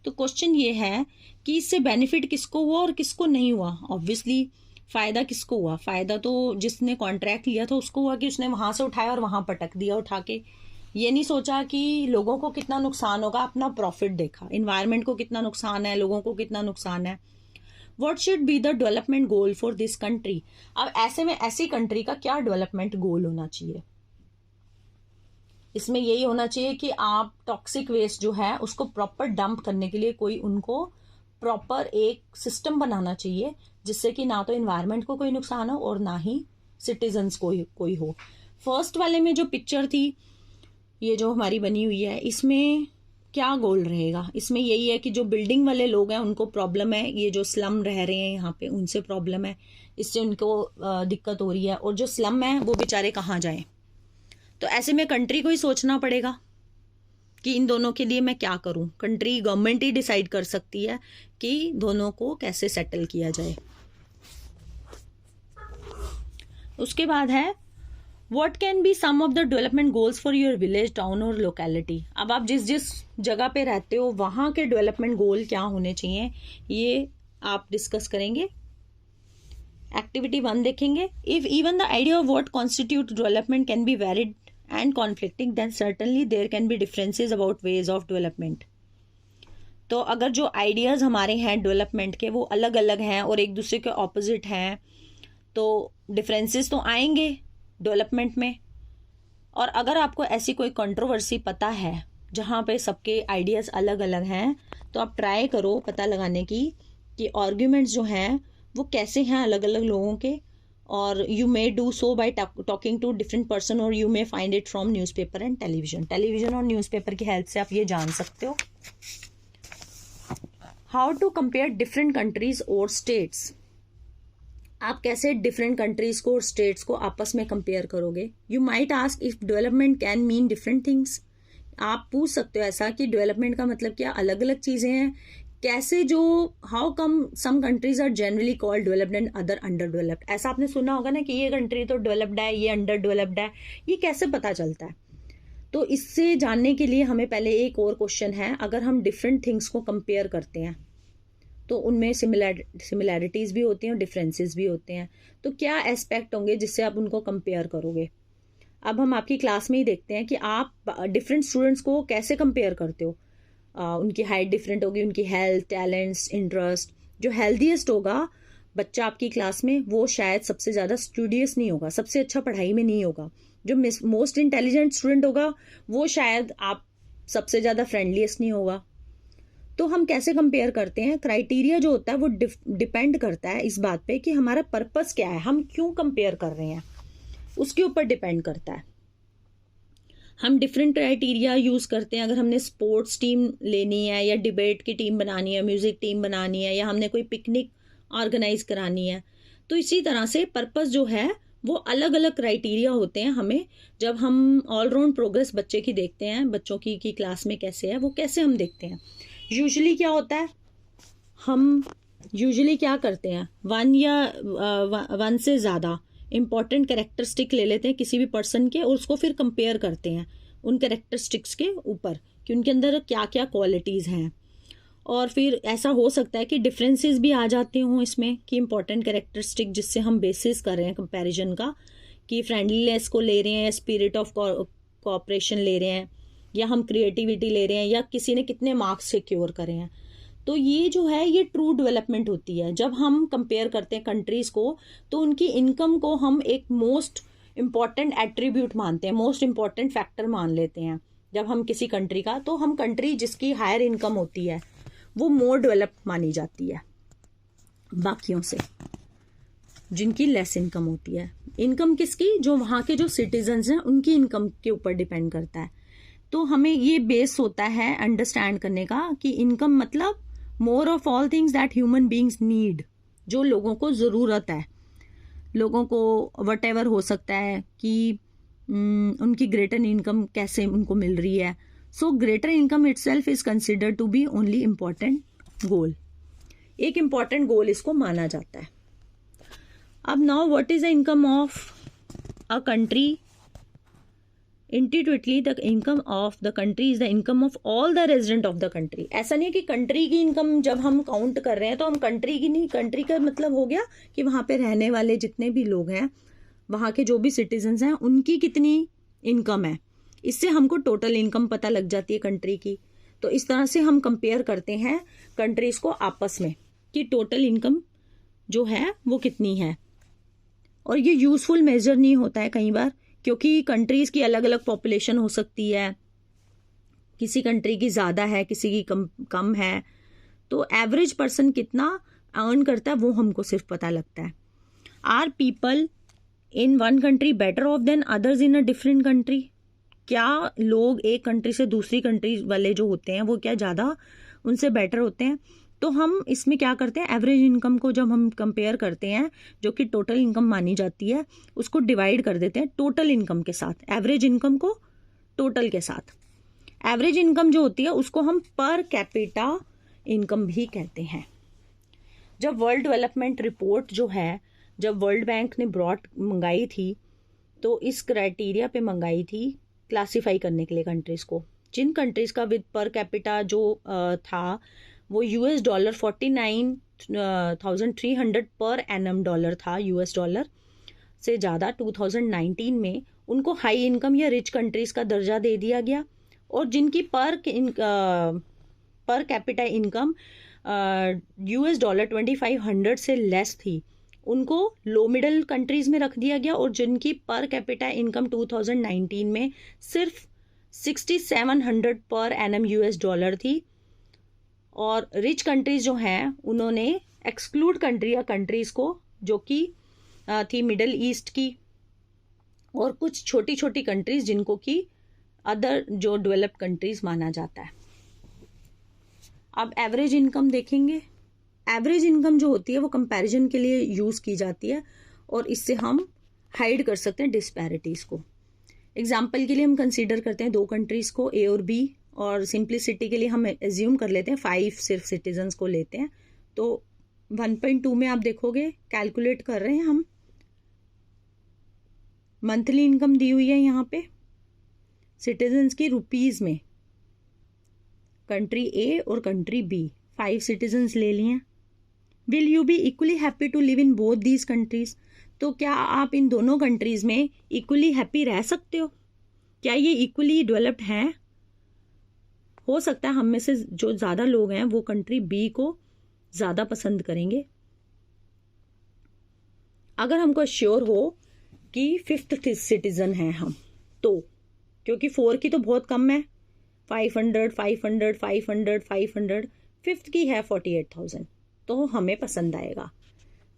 तो क्वेश्चन ये है कि इससे बेनिफिट किसको हुआ और किसको नहीं हुआ। ऑब्वियसली फायदा किसको हुआ, फायदा तो जिसने कॉन्ट्रैक्ट लिया था उसको हुआ कि उसने वहां से उठाया और वहां पटक दिया उठा के। ये नहीं सोचा कि लोगों को कितना नुकसान होगा, अपना प्रॉफिट देखा। इन्वायरमेंट को कितना नुकसान है, लोगों को कितना नुकसान है। What should be the development goal for this country. अब ऐसे में ऐसी कंट्री का क्या डेवलपमेंट गोल होना चाहिए, इसमें यही होना चाहिए कि आप टॉक्सिक वेस्ट जो है उसको प्रॉपर डंप करने के लिए कोई उनको प्रॉपर एक सिस्टम बनाना चाहिए जिससे कि ना तो इन्वायरमेंट को कोई नुकसान हो और ना ही सिटीजन्स को कोई हो। फर्स्ट वाले में जो पिक्चर थी ये जो हमारी बनी हुई है, इसमें क्या गोल रहेगा, इसमें यही है कि जो बिल्डिंग वाले लोग हैं उनको प्रॉब्लम है, ये जो स्लम रह रहे हैं यहाँ पे उनसे प्रॉब्लम है, इससे उनको दिक्कत हो रही है, और जो स्लम है वो बेचारे कहाँ जाएं। तो ऐसे में कंट्री को ही सोचना पड़ेगा कि इन दोनों के लिए मैं क्या करूं। कंट्री गवर्नमेंट ही डिसाइड कर सकती है कि दोनों को कैसे सेटल किया जाए। उसके बाद है what can be some of the development goals for your village, town और लोकेलिटी। अब आप जिस जिस जगह पे रहते हो वहां के डेवलपमेंट गोल क्या होने चाहिए, ये आप डिस्कस करेंगे। एक्टिविटी 1 देखेंगे, if even the idea of what constitute development can be varied and conflicting then certainly there can be differences about ways of development. तो अगर जो आइडियाज हमारे हैं डेवलपमेंट के वो अलग अलग हैं और एक दूसरे के ऑपोजिट हैं तो डिफरेंसेस तो आएंगे डेवलपमेंट में। और अगर आपको ऐसी कोई कंट्रोवर्सी पता है जहाँ पे सबके आइडियाज अलग अलग हैं तो आप ट्राई करो पता लगाने की कि आर्ग्यूमेंट्स जो हैं वो कैसे हैं अलग अलग लोगों के। और you may do so by talking to different person और you may find it from newspaper and television और न्यूज़पेपर की हेल्प से आप ये जान सकते हो। How to compare different countries और स्टेट्स। आप कैसे डिफरेंट कंट्रीज को और स्टेट्स को आपस में कंपेयर करोगे। You might ask if development can mean different things. आप पूछ सकते हो ऐसा कि डेवलपमेंट का मतलब क्या अलग अलग चीजें हैं। कैसे जो how come some countries are generally called developed and other underdeveloped. ऐसा आपने सुना होगा ना कि ये कंट्री तो डेवलप्ड है ये अंडर डेवलप्ड है, ये कैसे पता चलता है। तो इससे जानने के लिए हमें पहले एक और क्वेश्चन है, अगर हम डिफरेंट थिंग्स को कंपेयर करते हैं तो उनमें सिमिलैरिटीज भी होती हैं और डिफरेंसेस भी होते हैं। तो क्या एस्पेक्ट होंगे जिससे आप उनको कंपेयर करोगे। अब हम आपकी क्लास में ही देखते हैं कि आप डिफरेंट स्टूडेंट्स को कैसे कंपेयर करते हो। उनकी हाइट डिफरेंट होगी, उनकी हेल्थ, टैलेंट्स, इंटरेस्ट। जो हेल्दीएस्ट होगा बच्चा आपकी क्लास में वो शायद सबसे ज़्यादा स्टूडियस नहीं होगा, सबसे अच्छा पढ़ाई में नहीं होगा। जो मोस्ट इंटेलिजेंट स्टूडेंट होगा वो शायद आप सबसे ज़्यादा फ्रेंडलीस्ट नहीं होगा। तो हम कैसे कंपेयर करते हैं, क्राइटेरिया जो होता है वो डिपेंड करता है इस बात पे कि हमारा पर्पस क्या है, हम क्यों कंपेयर कर रहे हैं उसके ऊपर डिपेंड करता है। हम डिफरेंट क्राइटेरिया यूज करते हैं। अगर हमने स्पोर्ट्स टीम लेनी है या डिबेट की टीम बनानी है, म्यूजिक टीम बनानी है या हमने कोई पिकनिक ऑर्गेनाइज करानी है, तो इसी तरह से पर्पस जो है वो अलग अलग क्राइटेरिया होते हैं। हमें जब हम ऑलराउंड प्रोग्रेस बच्चे की देखते हैं, बच्चों की क्लास में कैसे है वो कैसे हम देखते हैं। यूजुअली क्या होता है, हम यूजुअली क्या करते हैं, वन से ज़्यादा इंपॉर्टेंट कैरेक्टरिस्टिक ले लेते हैं किसी भी पर्सन के और उसको फिर कंपेयर करते हैं उन कैरेक्टरिस्टिक्स के ऊपर कि उनके अंदर क्या क्या क्वालिटीज़ हैं। और फिर ऐसा हो सकता है कि डिफरेंसेस भी आ जाते हों इसमें कि इंपॉर्टेंट कैरेक्टरिस्टिक जिससे हम बेसिस कर रहे हैं कंपैरिजन का, कि फ्रेंडलीनेस को ले रहे हैं या स्पिरिट ऑफ कोऑपरेशन ले रहे हैं या हम क्रिएटिविटी ले रहे हैं या किसी ने कितने मार्क्स सिक्योर करे हैं। तो ये जो है ये ट्रू डेवलपमेंट होती है। जब हम कंपेयर करते हैं कंट्रीज़ को तो उनकी इनकम को हम एक मोस्ट इम्पॉर्टेंट एट्रीब्यूट मानते हैं, मोस्ट इम्पॉर्टेंट फैक्टर मान लेते हैं जब हम किसी कंट्री का। तो हम कंट्री जिसकी हायर इनकम होती है वो मोर डेवलप्ड मानी जाती है बाकियों से जिनकी लेस इनकम होती है। इनकम किसकी, जो वहाँ के जो सिटीजन्स हैं उनकी इनकम के ऊपर डिपेंड करता है। तो हमें ये बेस होता है अंडरस्टैंड करने का कि इनकम मतलब more of all things that human beings need, जो लोगों को ज़रूरत है। लोगों को वट एवर हो सकता है कि उनकी ग्रेटर इनकम कैसे उनको मिल रही है। So greater income itself is considered to be only important goal, एक इम्पॉर्टेंट गोल इसको माना जाता है। अब now what is the income of a country. Intuitively the income of the country is the income of all the resident of the country. ऐसा नहीं है कि कंट्री की इनकम जब हम काउंट कर रहे हैं तो हम कंट्री की नहीं, कंट्री का मतलब हो गया कि वहाँ पे रहने वाले जितने भी लोग हैं, वहाँ के जो भी सिटीजन्स हैं उनकी कितनी इनकम है। इससे हमको टोटल इनकम पता लग जाती है कंट्री की। तो इस तरह से हम कंपेयर करते हैं कंट्रीज को आपस में कि टोटल इनकम जो है वो कितनी है। और ये यूजफुल मेजर नहीं होता है कई बार, क्योंकि कंट्रीज की अलग अलग पॉपुलेशन हो सकती है, किसी कंट्री की ज़्यादा है किसी की कम है। तो एवरेज पर्सन कितना अर्न करता है वो हमको सिर्फ पता लगता है। Are people in one country better off than others in a different country. क्या लोग एक कंट्री से दूसरी कंट्री वाले जो होते हैं वो क्या ज़्यादा उनसे बेटर होते हैं। तो हम इसमें क्या करते हैं, एवरेज इनकम को जब हम कंपेयर करते हैं, जो कि टोटल इनकम मानी जाती है, उसको डिवाइड कर देते हैं टोटल इनकम के साथ, एवरेज इनकम को टोटल के साथ। एवरेज इनकम जो होती है उसको हम पर कैपिटा इनकम भी कहते हैं। जब वर्ल्ड डेवलपमेंट रिपोर्ट जो है, जब वर्ल्ड बैंक ने ब्रॉड मंगाई थी, तो इस क्राइटेरिया पे मंगाई थी क्लासिफाई करने के लिए कंट्रीज़ को। जिन कंट्रीज़ का विद पर कैपिटा जो था वो $49 49,300 पर एनम डॉलर था, US डॉलर से ज़्यादा 2019 में उनको हाई इनकम या रिच कंट्रीज़ का दर्जा दे दिया गया। और जिनकी पर कैपिटा इनकम US डॉलर 2500 से लेस थी, उनको लो मिडल कंट्रीज़ में रख दिया गया। और जिनकी पर कैपिटा इनकम 2019 में सिर्फ 6700 पर एनम US डॉलर थी, और रिच कंट्रीज जो हैं उन्होंने एक्सक्लूड कंट्री या कंट्रीज को जो कि थी मिडल ईस्ट की, और कुछ छोटी छोटी कंट्रीज जिनको कि अदर जो डेवलप्ड कंट्रीज माना जाता है। अब एवरेज इनकम देखेंगे। एवरेज इनकम जो होती है वो कंपैरिजन के लिए यूज़ की जाती है, और इससे हम हाइड कर सकते हैं डिस्पैरिटीज़ को। एग्जाम्पल के लिए हम कंसीडर करते हैं दो कंट्रीज़ को, ए और बी, और सिंप्लिसिटी के लिए हम एज्यूम कर लेते हैं 5 सिर्फ सिटीजन्स को लेते हैं। तो 1.2 में आप देखोगे कैलकुलेट कर रहे हैं हम, मंथली इनकम दी हुई है यहाँ पे सिटीजन्स की रुपीज़ में, कंट्री ए और कंट्री बी, 5 सिटीजन्स ले लिए। Will you be equally happy to live in both these countries? तो क्या आप इन दोनों कंट्रीज में इक्वली हैप्पी रह सकते हो? क्या ये इक्वली डेवलप्ड हैं? हो सकता है हम में से जो ज़्यादा लोग हैं वो कंट्री बी को ज़्यादा पसंद करेंगे। अगर हमको श्योर हो कि 5th सिटीजन हैं हम, तो क्योंकि 4 की तो बहुत कम है, 500, 500, 500, 500, 5th की है 48,000, तो हमें पसंद आएगा।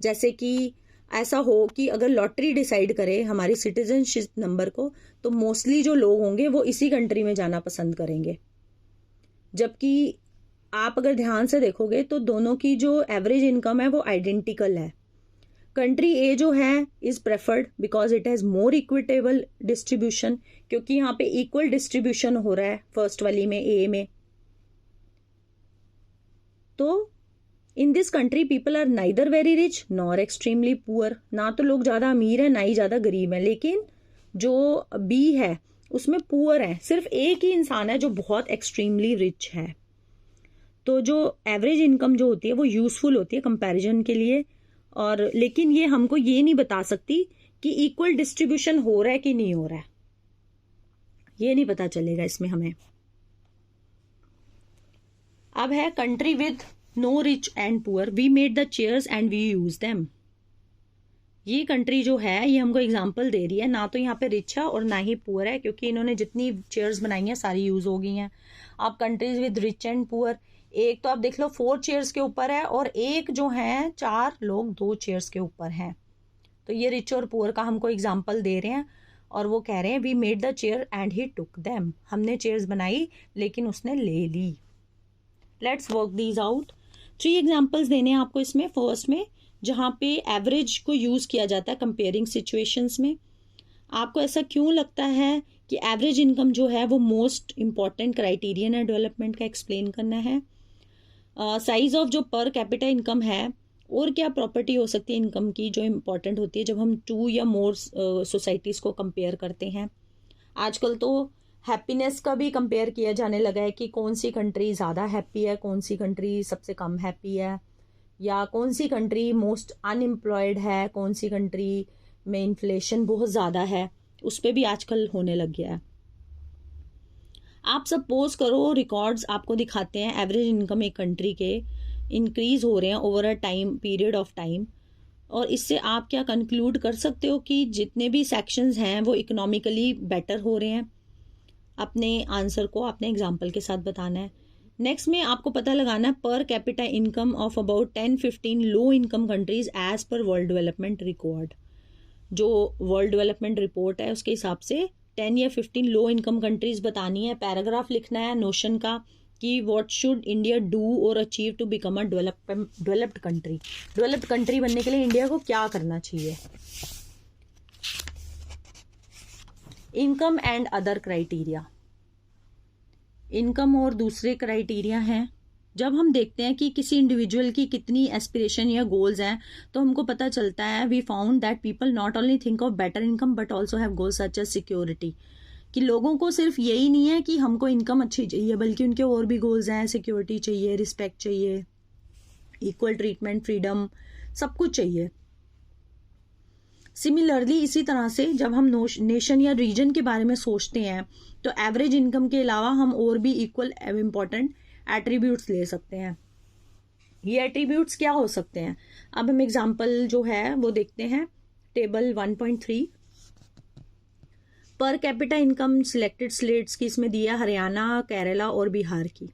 जैसे कि ऐसा हो कि अगर लॉटरी डिसाइड करे हमारी सिटीजनशिप नंबर को, तो मोस्टली जो लोग होंगे वो इसी कंट्री में जाना पसंद करेंगे। जबकि आप अगर ध्यान से देखोगे तो दोनों की जो एवरेज इनकम है वो आइडेंटिकल है। कंट्री ए जो है is preferred because it has more equitable distribution, क्योंकि यहाँ पे इक्वल डिस्ट्रीब्यूशन हो रहा है फर्स्ट वाली में, ए में। तो in this country people are neither very rich nor extremely poor, ना तो लोग ज़्यादा अमीर हैं ना ही ज़्यादा गरीब हैं। लेकिन जो बी है उसमें पुअर है, सिर्फ एक ही इंसान है जो बहुत एक्सट्रीमली रिच है। तो जो एवरेज इनकम जो होती है वो यूजफुल होती है कंपैरिजन के लिए, और लेकिन ये हमको ये नहीं बता सकती कि इक्वल डिस्ट्रीब्यूशन हो रहा है कि नहीं हो रहा है, ये नहीं पता चलेगा इसमें हमें। अब है country with no rich and poor, we made the chairs and we use them. ये कंट्री जो है ये हमको एग्जांपल दे रही है, ना तो यहाँ पे रिच है और ना ही पुअर है, क्योंकि इन्होंने जितनी चेयर्स बनाई हैं सारी यूज हो गई हैं। अब countries with rich and poor, एक तो आप देख लो 4 चेयर्स के ऊपर है, और एक जो है 4 लोग 2 चेयर्स के ऊपर हैं। तो ये रिच और पुअर का हमको एग्जाम्पल दे रहे हैं, और वो कह रहे हैं we made the chair and he took them, हमने चेयर्स बनाई लेकिन उसने ले ली। Let's work these out. 3 examples देने हैं आपको इसमें। फर्स्ट में जहाँ पे एवरेज को यूज़ किया जाता है कंपेयरिंग सिचुएशंस में, आपको ऐसा क्यों लगता है कि एवरेज इनकम जो है वो मोस्ट इम्पॉर्टेंट क्राइटेरियन है डेवलपमेंट का, एक्सप्लेन करना है। साइज ऑफ जो पर कैपिटा इनकम है, और क्या प्रॉपर्टी हो सकती है इनकम की जो इम्पॉर्टेंट होती है जब हम 2 या मोर सोसाइटीज़ को कंपेयर करते हैं। आजकल तो हैप्पीनेस का भी कंपेयर किया जाने लगा है कि कौन सी कंट्री ज़्यादा हैप्पी है, कौन सी कंट्री सबसे कम हैप्पी है, या कौन सी कंट्री मोस्ट अनएम्प्लॉयड है, कौन सी कंट्री में इन्फ्लेशन बहुत ज़्यादा है, उस पर भी आजकल होने लग गया है। आप सपोज करो रिकॉर्ड्स आपको दिखाते हैं एवरेज इनकम एक कंट्री के इंक्रीज हो रहे हैं over a time period of time, और इससे आप क्या कंक्लूड कर सकते हो कि जितने भी सेक्शंस हैं वो इकोनॉमिकली बेटर हो रहे हैं। अपने आंसर को अपने एग्जाम्पल के साथ बताना है। नेक्स्ट में आपको पता लगाना है per capita income of about 10-15 low income countries as per world development record. जो वर्ल्ड डेवलपमेंट रिपोर्ट है उसके हिसाब से 10 या 15 लो इनकम कंट्रीज बतानी है, पैराग्राफ लिखना है नोशन का कि व्हाट शुड इंडिया डू और achieve to become a developed country. Developed country बनने के लिए इंडिया को क्या करना चाहिए। Income and other criteria. Income और दूसरे क्राइटेरिया हैं। जब हम देखते हैं कि किसी इंडिविजुअल की कितनी एस्पिरेशन या गोल्स हैं, तो हमको पता चलता है, we found that people not only think of better income but also have goals such as security. कि लोगों को सिर्फ यही नहीं है कि हमको इनकम अच्छी चाहिए, बल्कि उनके और भी गोल्स हैं। सिक्योरिटी चाहिए, रिस्पेक्ट चाहिए, इक्वल ट्रीटमेंट, फ्रीडम, सब कुछ चाहिए। सिमिलरली इसी तरह से जब हम नेशन या रीजन के बारे में सोचते हैं, तो एवरेज इनकम के अलावा हम और भी इक्वल इम्पॉर्टेंट एट्रीब्यूट्स ले सकते हैं। ये एट्रीब्यूट्स क्या हो सकते हैं, अब हम एग्जांपल जो है वो देखते हैं। टेबल 1.3 पर कैपिटा इनकम सिलेक्टेड स्टेट्स की इसमें दिया हरियाणा, केरला और बिहार की।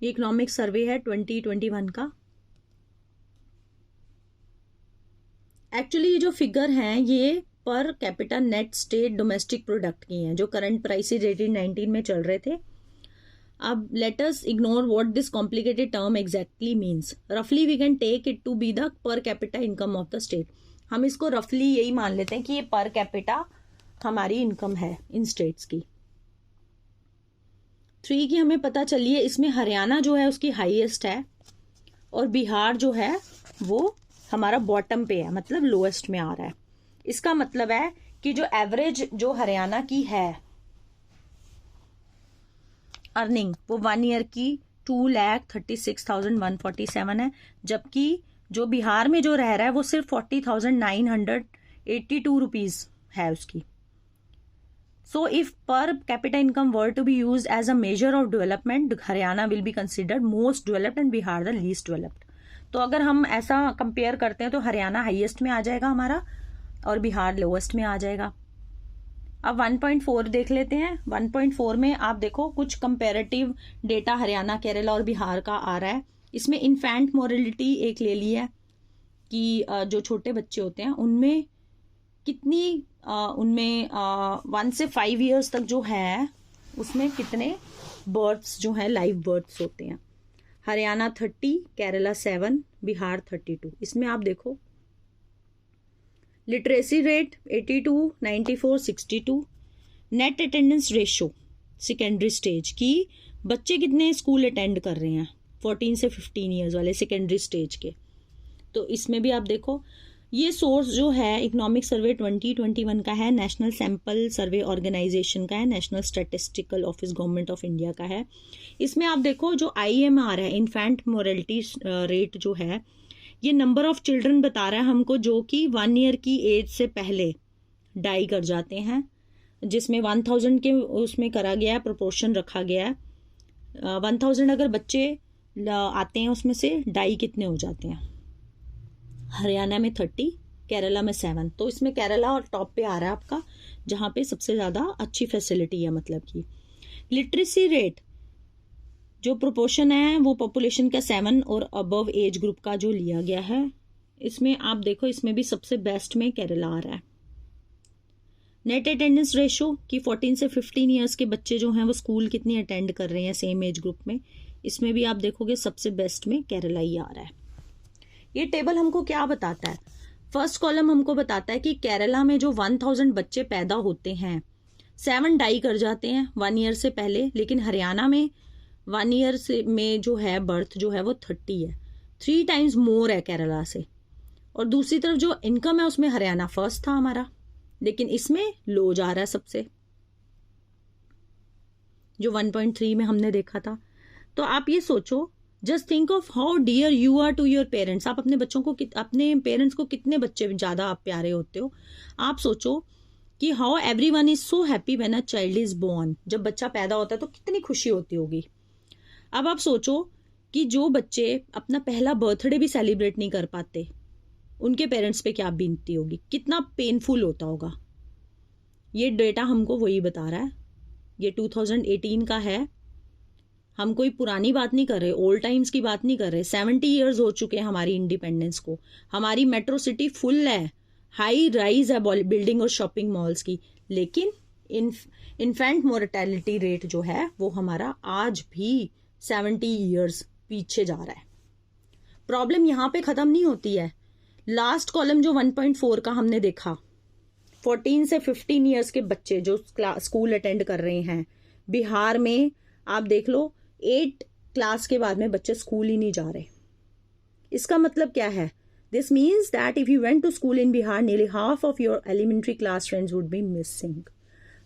ये इकोनॉमिक सर्वे है 2021 का। एक्चुअली ये जो फिगर हैं ये per capita net state domestic product की हैं, जो करंट प्राइसेज 18-19 में चल रहे थे। अब let us ignore what this complicated term exactly means. रफली we can take it to be the per capita income of the state. हम इसको रफली यही मान लेते हैं कि ये पर कैपिटा हमारी इनकम है इन स्टेट्स की। 3 की हमें पता चली है, इसमें हरियाणा जो है उसकी हाईएस्ट है और बिहार जो है वो हमारा बॉटम पे है, मतलब लोएस्ट में आ रहा है। इसका मतलब है कि जो एवरेज जो हरियाणा की है अर्निंग, वो 1 ईयर की 2,36,147 है, जबकि जो बिहार में जो रह रहा है वो सिर्फ 40,982 रुपीज है उसकी। So if per capita income were to be used as a measure of development, Haryana will be considered most developed and Bihar the least developed. तो अगर हम ऐसा कंपेयर करते हैं तो हरियाणा हाईएस्ट में आ जाएगा हमारा और बिहार लोएस्ट में आ जाएगा। अब 1.4 देख लेते हैं। 1.4 में आप देखो कुछ कंपैरेटिव डेटा हरियाणा, केरला और बिहार का आ रहा है। इसमें इन्फेंट मोरलिटी एक ले ली है कि जो छोटे बच्चे होते हैं उनमें कितनी उनमें 1 से 5 ईयर्स तक जो है उसमें कितने बर्थ्स जो है लाइव बर्थ्स होते हैं। हरियाणा 30, केरला 7, बिहार 32। इसमें आप देखो literacy rate 82, 94, 62। Net attendance ratio secondary stage की बच्चे कितने स्कूल अटेंड कर रहे हैं 14 से 15 ईयर्स वाले सेकेंडरी स्टेज के। तो इसमें भी आप देखो ये सोर्स जो है इकोनॉमिक सर्वे 2021 का है, नेशनल सैंपल सर्वे ऑर्गेनाइजेशन का है, national statistical office government of India का है। इसमें आप देखो जो IMR है, इन्फेंट मोरलिटी रेट जो है, ये नंबर ऑफ चिल्ड्रन बता रहा है हमको जो कि 1 ईयर की एज से पहले डाई कर जाते हैं, जिसमें 1000 के उसमें करा गया है, प्रोपोर्शन रखा गया है। 1000 अगर बच्चे आते हैं उसमें से डाई कितने हो जाते हैं। हरियाणा में 30, केरला में 7। तो इसमें केरला और टॉप पे आ रहा है आपका, जहाँ पे सबसे ज़्यादा अच्छी फैसिलिटी है। मतलब कि लिटरेसी रेट जो प्रोपोर्शन है वो पॉपुलेशन का 7 और अबव एज ग्रुप का जो लिया गया है, इसमें आप देखो इसमें भी सबसे बेस्ट में केरला आ रहा है। नेट अटेंडेंस रेशो कि 14 से 15 ईयर्स के बच्चे जो हैं वो स्कूल कितनी अटेंड कर रहे हैं सेम एज ग्रुप में, इसमें भी आप देखोगे सबसे बेस्ट में केरला ही आ रहा है। ये टेबल हमको क्या बताता है, फर्स्ट कॉलम हमको बताता है कि केरला में जो 1000 बच्चे पैदा होते हैं 7 डाई कर जाते हैं 1 ईयर से पहले, लेकिन हरियाणा में 1 ईयर से में जो है बर्थ जो है वो 30 है, 3 टाइम्स मोर है केरला से। और दूसरी तरफ जो इनकम है उसमें हरियाणा फर्स्ट था हमारा, लेकिन इसमें लो जा रहा है सबसे, जो 1.3 में हमने देखा था। तो आप ये सोचो, just think of how dear you are to your parents. आप अपने बच्चों को, अपने पेरेंट्स को कितने बच्चे ज़्यादा आप प्यारे होते हो। आप सोचो कि how everyone is so happy when a child is born. जब बच्चा पैदा होता है तो कितनी खुशी होती होगी। अब आप सोचो कि जो बच्चे अपना पहला बर्थडे भी सेलिब्रेट नहीं कर पाते, उनके पेरेंट्स पे क्या बीतती होगी, कितना पेनफुल होता होगा। ये डेटा हमको वही बता रहा है। ये 2018 का है, हम कोई पुरानी बात नहीं कर रहे, ओल्ड टाइम्स की बात नहीं कर रहे। 70 ईयर्स हो चुके हैं हमारी इंडिपेंडेंस को। हमारी मेट्रो सिटी फुल है, हाई राइज है बिल्डिंग और शॉपिंग मॉल्स की, लेकिन इन्फेंट मोर्टेलिटी रेट जो है वो हमारा आज भी 70 ईयर्स पीछे जा रहा है। प्रॉब्लम यहाँ पे खत्म नहीं होती है। लास्ट कॉलम जो 1.4 का हमने देखा, 14 से 15 ईयर्स के बच्चे जो स्कूल अटेंड कर रहे हैं बिहार में, आप देख लो 8 क्लास के बाद में बच्चे स्कूल ही नहीं जा रहे। इसका मतलब क्या है? This means that if you went to school in Bihar, nearly half of your elementary class friends would be missing।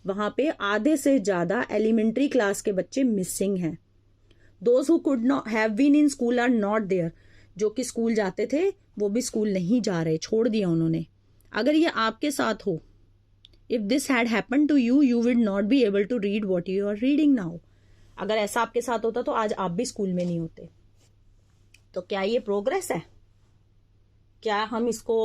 वहां पे आधे से ज्यादा एलिमेंट्री क्लास के बच्चे मिसिंग हैं। Those who could not have been in school are not there। जो कि स्कूल जाते थे वो भी स्कूल नहीं जा रहे, छोड़ दिया उन्होंने। अगर ये आपके साथ हो, if this had happened to you, you would not be able to read what you are reading now. अगर ऐसा आपके साथ होता तो आज आप भी स्कूल में नहीं होते। तो क्या ये प्रोग्रेस है? क्या हम इसको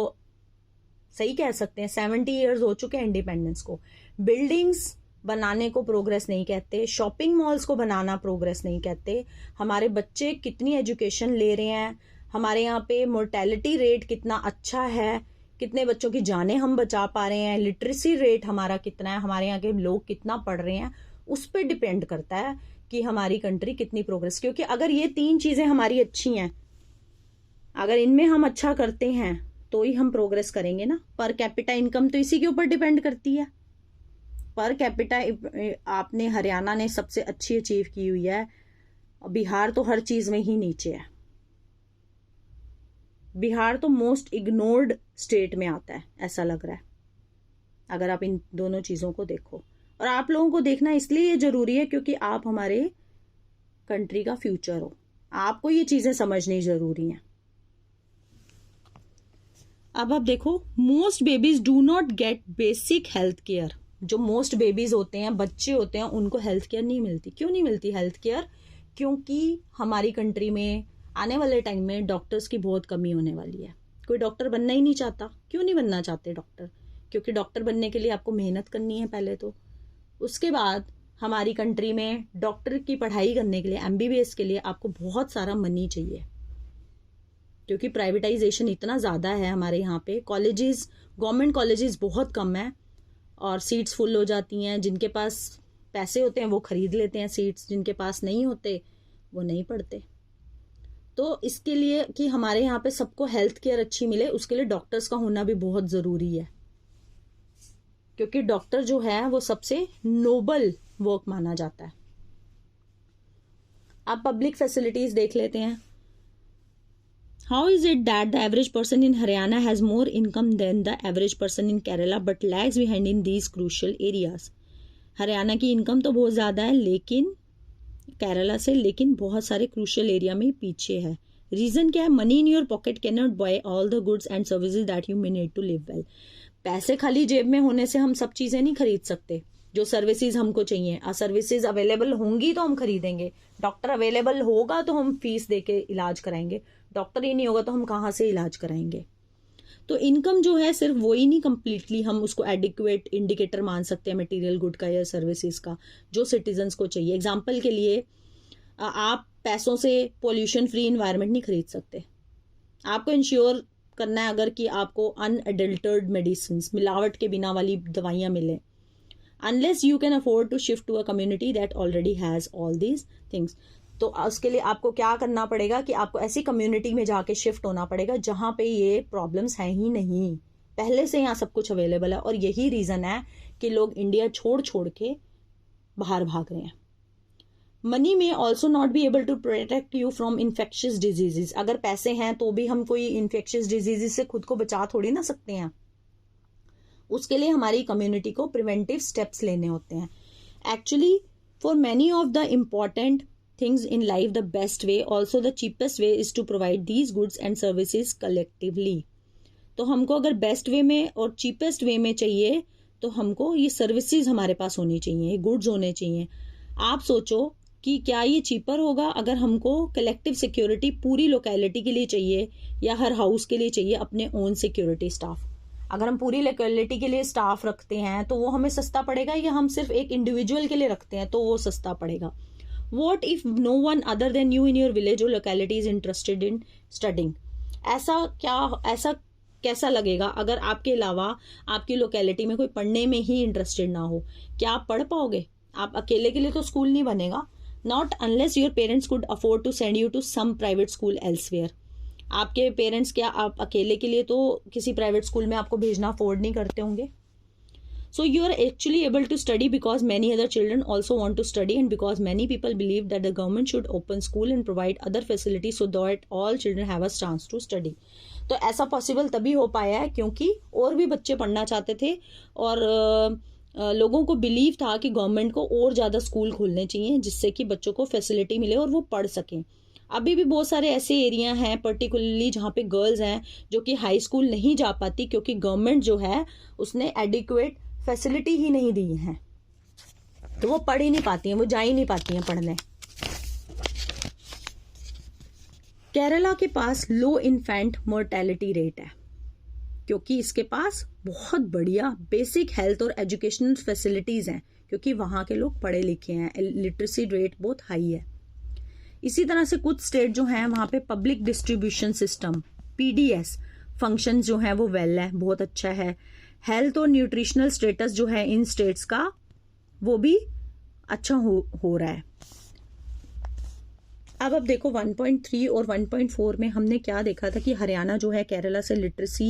सही कह सकते हैं? 70 ईयर्स हो चुके हैं इंडिपेंडेंस को। बिल्डिंग्स बनाने को प्रोग्रेस नहीं कहते, शॉपिंग मॉल्स को बनाना प्रोग्रेस नहीं कहते। हमारे बच्चे कितनी एजुकेशन ले रहे हैं, हमारे यहाँ पे मोर्टेलिटी रेट कितना अच्छा है, कितने बच्चों की जानें हम बचा पा रहे हैं, लिटरेसी रेट हमारा कितना है, हमारे यहाँ के लोग कितना पढ़ रहे हैं, उस पर डिपेंड करता है कि हमारी कंट्री कितनी प्रोग्रेस। क्योंकि अगर ये 3 चीजें हमारी अच्छी हैं, अगर इनमें हम अच्छा करते हैं तो ही हम प्रोग्रेस करेंगे ना। पर कैपिटा इनकम तो इसी के ऊपर डिपेंड करती है। पर कैपिटा आपने हरियाणा ने सबसे अच्छी अचीव की हुई है, बिहार तो हर चीज में ही नीचे है। बिहार तो मोस्ट इग्नोर्ड स्टेट में आता है, ऐसा लग रहा है, अगर आप इन दोनों चीजों को देखो। और आप लोगों को देखना इसलिए ये जरूरी है क्योंकि आप हमारे कंट्री का फ्यूचर हो, आपको ये चीजें समझनी जरूरी हैं। अब आप देखो, most babies do not gate basic health care. जो मोस्ट बेबीज होते हैं, बच्चे होते हैं, उनको हेल्थ केयर नहीं मिलती। क्यों नहीं मिलती हेल्थ केयर? क्योंकि हमारी कंट्री में आने वाले टाइम में डॉक्टर्स की बहुत कमी होने वाली है। कोई डॉक्टर बनना ही नहीं चाहता। क्यों नहीं बनना चाहते डॉक्टर? क्योंकि डॉक्टर बनने के लिए आपको मेहनत करनी है पहले तो। उसके बाद हमारी कंट्री में डॉक्टर की पढ़ाई करने के लिए, MBBS के लिए आपको बहुत सारा मनी चाहिए, क्योंकि प्राइवेटाइजेशन इतना ज़्यादा है हमारे यहाँ पे। कॉलेजेस, गवर्नमेंट कॉलेजेस बहुत कम है और सीट्स फुल हो जाती हैं। जिनके पास पैसे होते हैं वो खरीद लेते हैं सीट्स, जिनके पास नहीं होते वो नहीं पढ़ते। तो इसके लिए कि हमारे यहाँ पे सबको हेल्थ केयर अच्छी मिले, उसके लिए डॉक्टर्स का होना भी बहुत ज़रूरी है, क्योंकि डॉक्टर जो है वो सबसे नोबल वर्क माना जाता है। आप पब्लिक फैसिलिटीज देख लेते हैं। How is it that the average person in Haryana has more income than the average person in Kerala but lags behind in these crucial areas? Haryana की इनकम तो बहुत ज़्यादा है लेकिन केरला से, लेकिन बहुत सारे क्रूशियल एरिया में पीछे है। रीज़न क्या है? Money in your pocket can not buy all the goods and services that you may need to live well. पैसे खाली जेब में होने से हम सब चीज़ें नहीं खरीद सकते जो सर्विसेज हमको चाहिए। सर्विसेज अवेलेबल होंगी तो हम खरीदेंगे, डॉक्टर अवेलेबल होगा तो हम फीस दे के इलाज कराएंगे, डॉक्टर ही नहीं होगा तो हम कहाँ से इलाज कराएंगे। तो इनकम जो है सिर्फ वो ही नहीं, कंप्लीटली हम उसको एडिक्वेट इंडिकेटर मान सकते हैं मटेरियल गुड का या सर्विसेज का जो सिटीजन्स को चाहिए। एग्जाम्पल के लिए, आप पैसों से पोल्यूशन फ्री इन्वायरमेंट नहीं खरीद सकते। आपको इंश्योर करना है अगर कि आपको अनएडल्टर्ड मेडिसिन, मिलावट के बिना वाली दवाइयाँ मिले, unless you can afford to shift to a community that already has all these things. तो उसके लिए आपको क्या करना पड़ेगा कि आपको ऐसी कम्युनिटी में जाके शिफ्ट होना पड़ेगा जहाँ पे ये प्रॉब्लम्स हैं ही नहीं, पहले से यहाँ सब कुछ अवेलेबल है। और यही रीज़न है कि लोग इंडिया छोड़ छोड़ के बाहर भाग रहे हैं। Money may also not be able to protect you from infectious diseases. अगर पैसे हैं तो भी हम कोई इन्फेक्शियस डिजीजेज से खुद को बचा थोड़ी ना सकते हैं। उसके लिए हमारी कम्युनिटी को प्रिवेंटिव स्टेप्स लेने होते हैं। Actually for many of the important things in life, the best way, also the cheapest way is to provide these goods and services collectively। तो हमको अगर बेस्ट वे में और चीपेस्ट वे में चाहिए तो हमको ये सर्विसेज हमारे पास होनी चाहिए, गुड्स होने चाहिए। आप सोचो कि क्या ये चीपर होगा अगर हमको कलेक्टिव सिक्योरिटी पूरी लोकेलिटी के लिए चाहिए या हर हाउस के लिए चाहिए अपने ओन सिक्योरिटी स्टाफ। अगर हम पूरी लोकेलिटी के लिए स्टाफ रखते हैं तो वो हमें सस्ता पड़ेगा, या हम सिर्फ एक इंडिविजुअल के लिए रखते हैं तो वो सस्ता पड़ेगा। What if no one other than you in your village or locality is interested in studying? ऐसा कैसा लगेगा अगर आपके अलावा आपकी लोकेलिटी में कोई पढ़ने में ही इंटरेस्टेड ना हो? क्या आप पढ़ पाओगे? आप अकेले के लिए तो स्कूल नहीं बनेगा। Not unless your parents could afford to send you to some private school elsewhere. आपके पेरेंट्स क्या आप अकेले के लिए तो किसी प्राइवेट स्कूल में आपको भेजना अफोर्ड नहीं करते होंगे। So you are actually able to study because many other children also want to study, and because many people believe that the government should open school and provide other facilities so that all children have a chance to study. तो ऐसा पॉसिबल तभी हो पाया है क्योंकि और भी बच्चे पढ़ना चाहते थे और लोगों को बिलीव था कि गवर्नमेंट को और ज़्यादा स्कूल खोलने चाहिए जिससे कि बच्चों को फैसिलिटी मिले और वो पढ़ सकें। अभी भी बहुत सारे ऐसे एरिया हैं पर्टिकुलरली जहाँ पे गर्ल्स हैं जो कि हाई स्कूल नहीं जा पाती क्योंकि गवर्नमेंट जो है उसने एडिक्वेट फैसिलिटी ही नहीं दी है, तो वो पढ़ ही नहीं पाती हैं, वो जा ही नहीं पाती हैं पढ़ने। केरला के पास लो इन्फेंट मोर्टेलिटी रेट है क्योंकि इसके पास बहुत बढ़िया बेसिक हेल्थ और एजुकेशनल फैसिलिटीज हैं क्योंकि वहाँ के लोग पढ़े लिखे हैं, लिटरेसी रेट बहुत हाई है। इसी तरह से कुछ स्टेट जो हैं वहाँ पे public distribution system PDS function जो है वो वेल है, बहुत अच्छा है। हेल्थ और न्यूट्रिशनल स्टेटस जो है इन स्टेट्स का वो भी अच्छा हो रहा है। अब देखो 1.3 और 1.4 में हमने क्या देखा था कि हरियाणा जो है केरला से लिटरेसी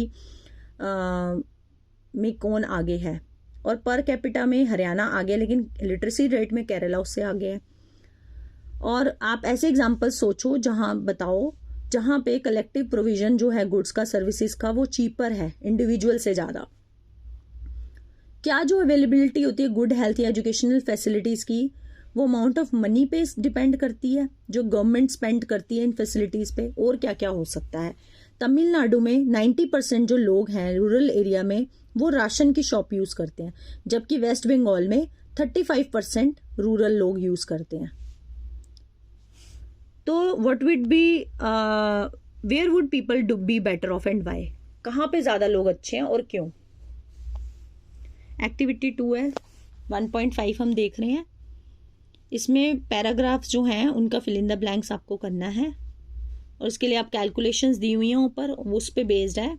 में कौन आगे है, और पर कैपिटा में हरियाणा आगे लेकिन लिटरेसी रेट में केरला उससे आगे है। और आप ऐसे एग्जाम्पल सोचो जहाँ पे कलेक्टिव प्रोविजन जो है गुड्स का सर्विसेज का वो चीपर है इंडिविजुअल से ज़्यादा। क्या जो अवेलेबिलिटी होती है गुड हेल्थ या एजुकेशनल फैसिलिटीज़ की वो अमाउंट ऑफ मनी पे डिपेंड करती है जो गवर्नमेंट स्पेंड करती है इन फैसिलिटीज़ पे, और क्या क्या हो सकता है। तमिलनाडु में 90% जो लोग हैं रूरल एरिया में वो राशन की शॉप यूज़ करते हैं, जबकि वेस्ट बंगाल में 35% रूरल लोग यूज़ करते हैं। तो what would be where would people do be better off and why? कहाँ पे ज़्यादा लोग अच्छे हैं और क्यों? एक्टिविटी 2 है, 1.5 हम देख रहे हैं। इसमें पैराग्राफ्स जो हैं उनका फिल इन द ब्लैंक्स आपको करना है और इसके लिए आप कैलकुलेशंस दी हुई हैं ऊपर, उस पे बेस्ड है।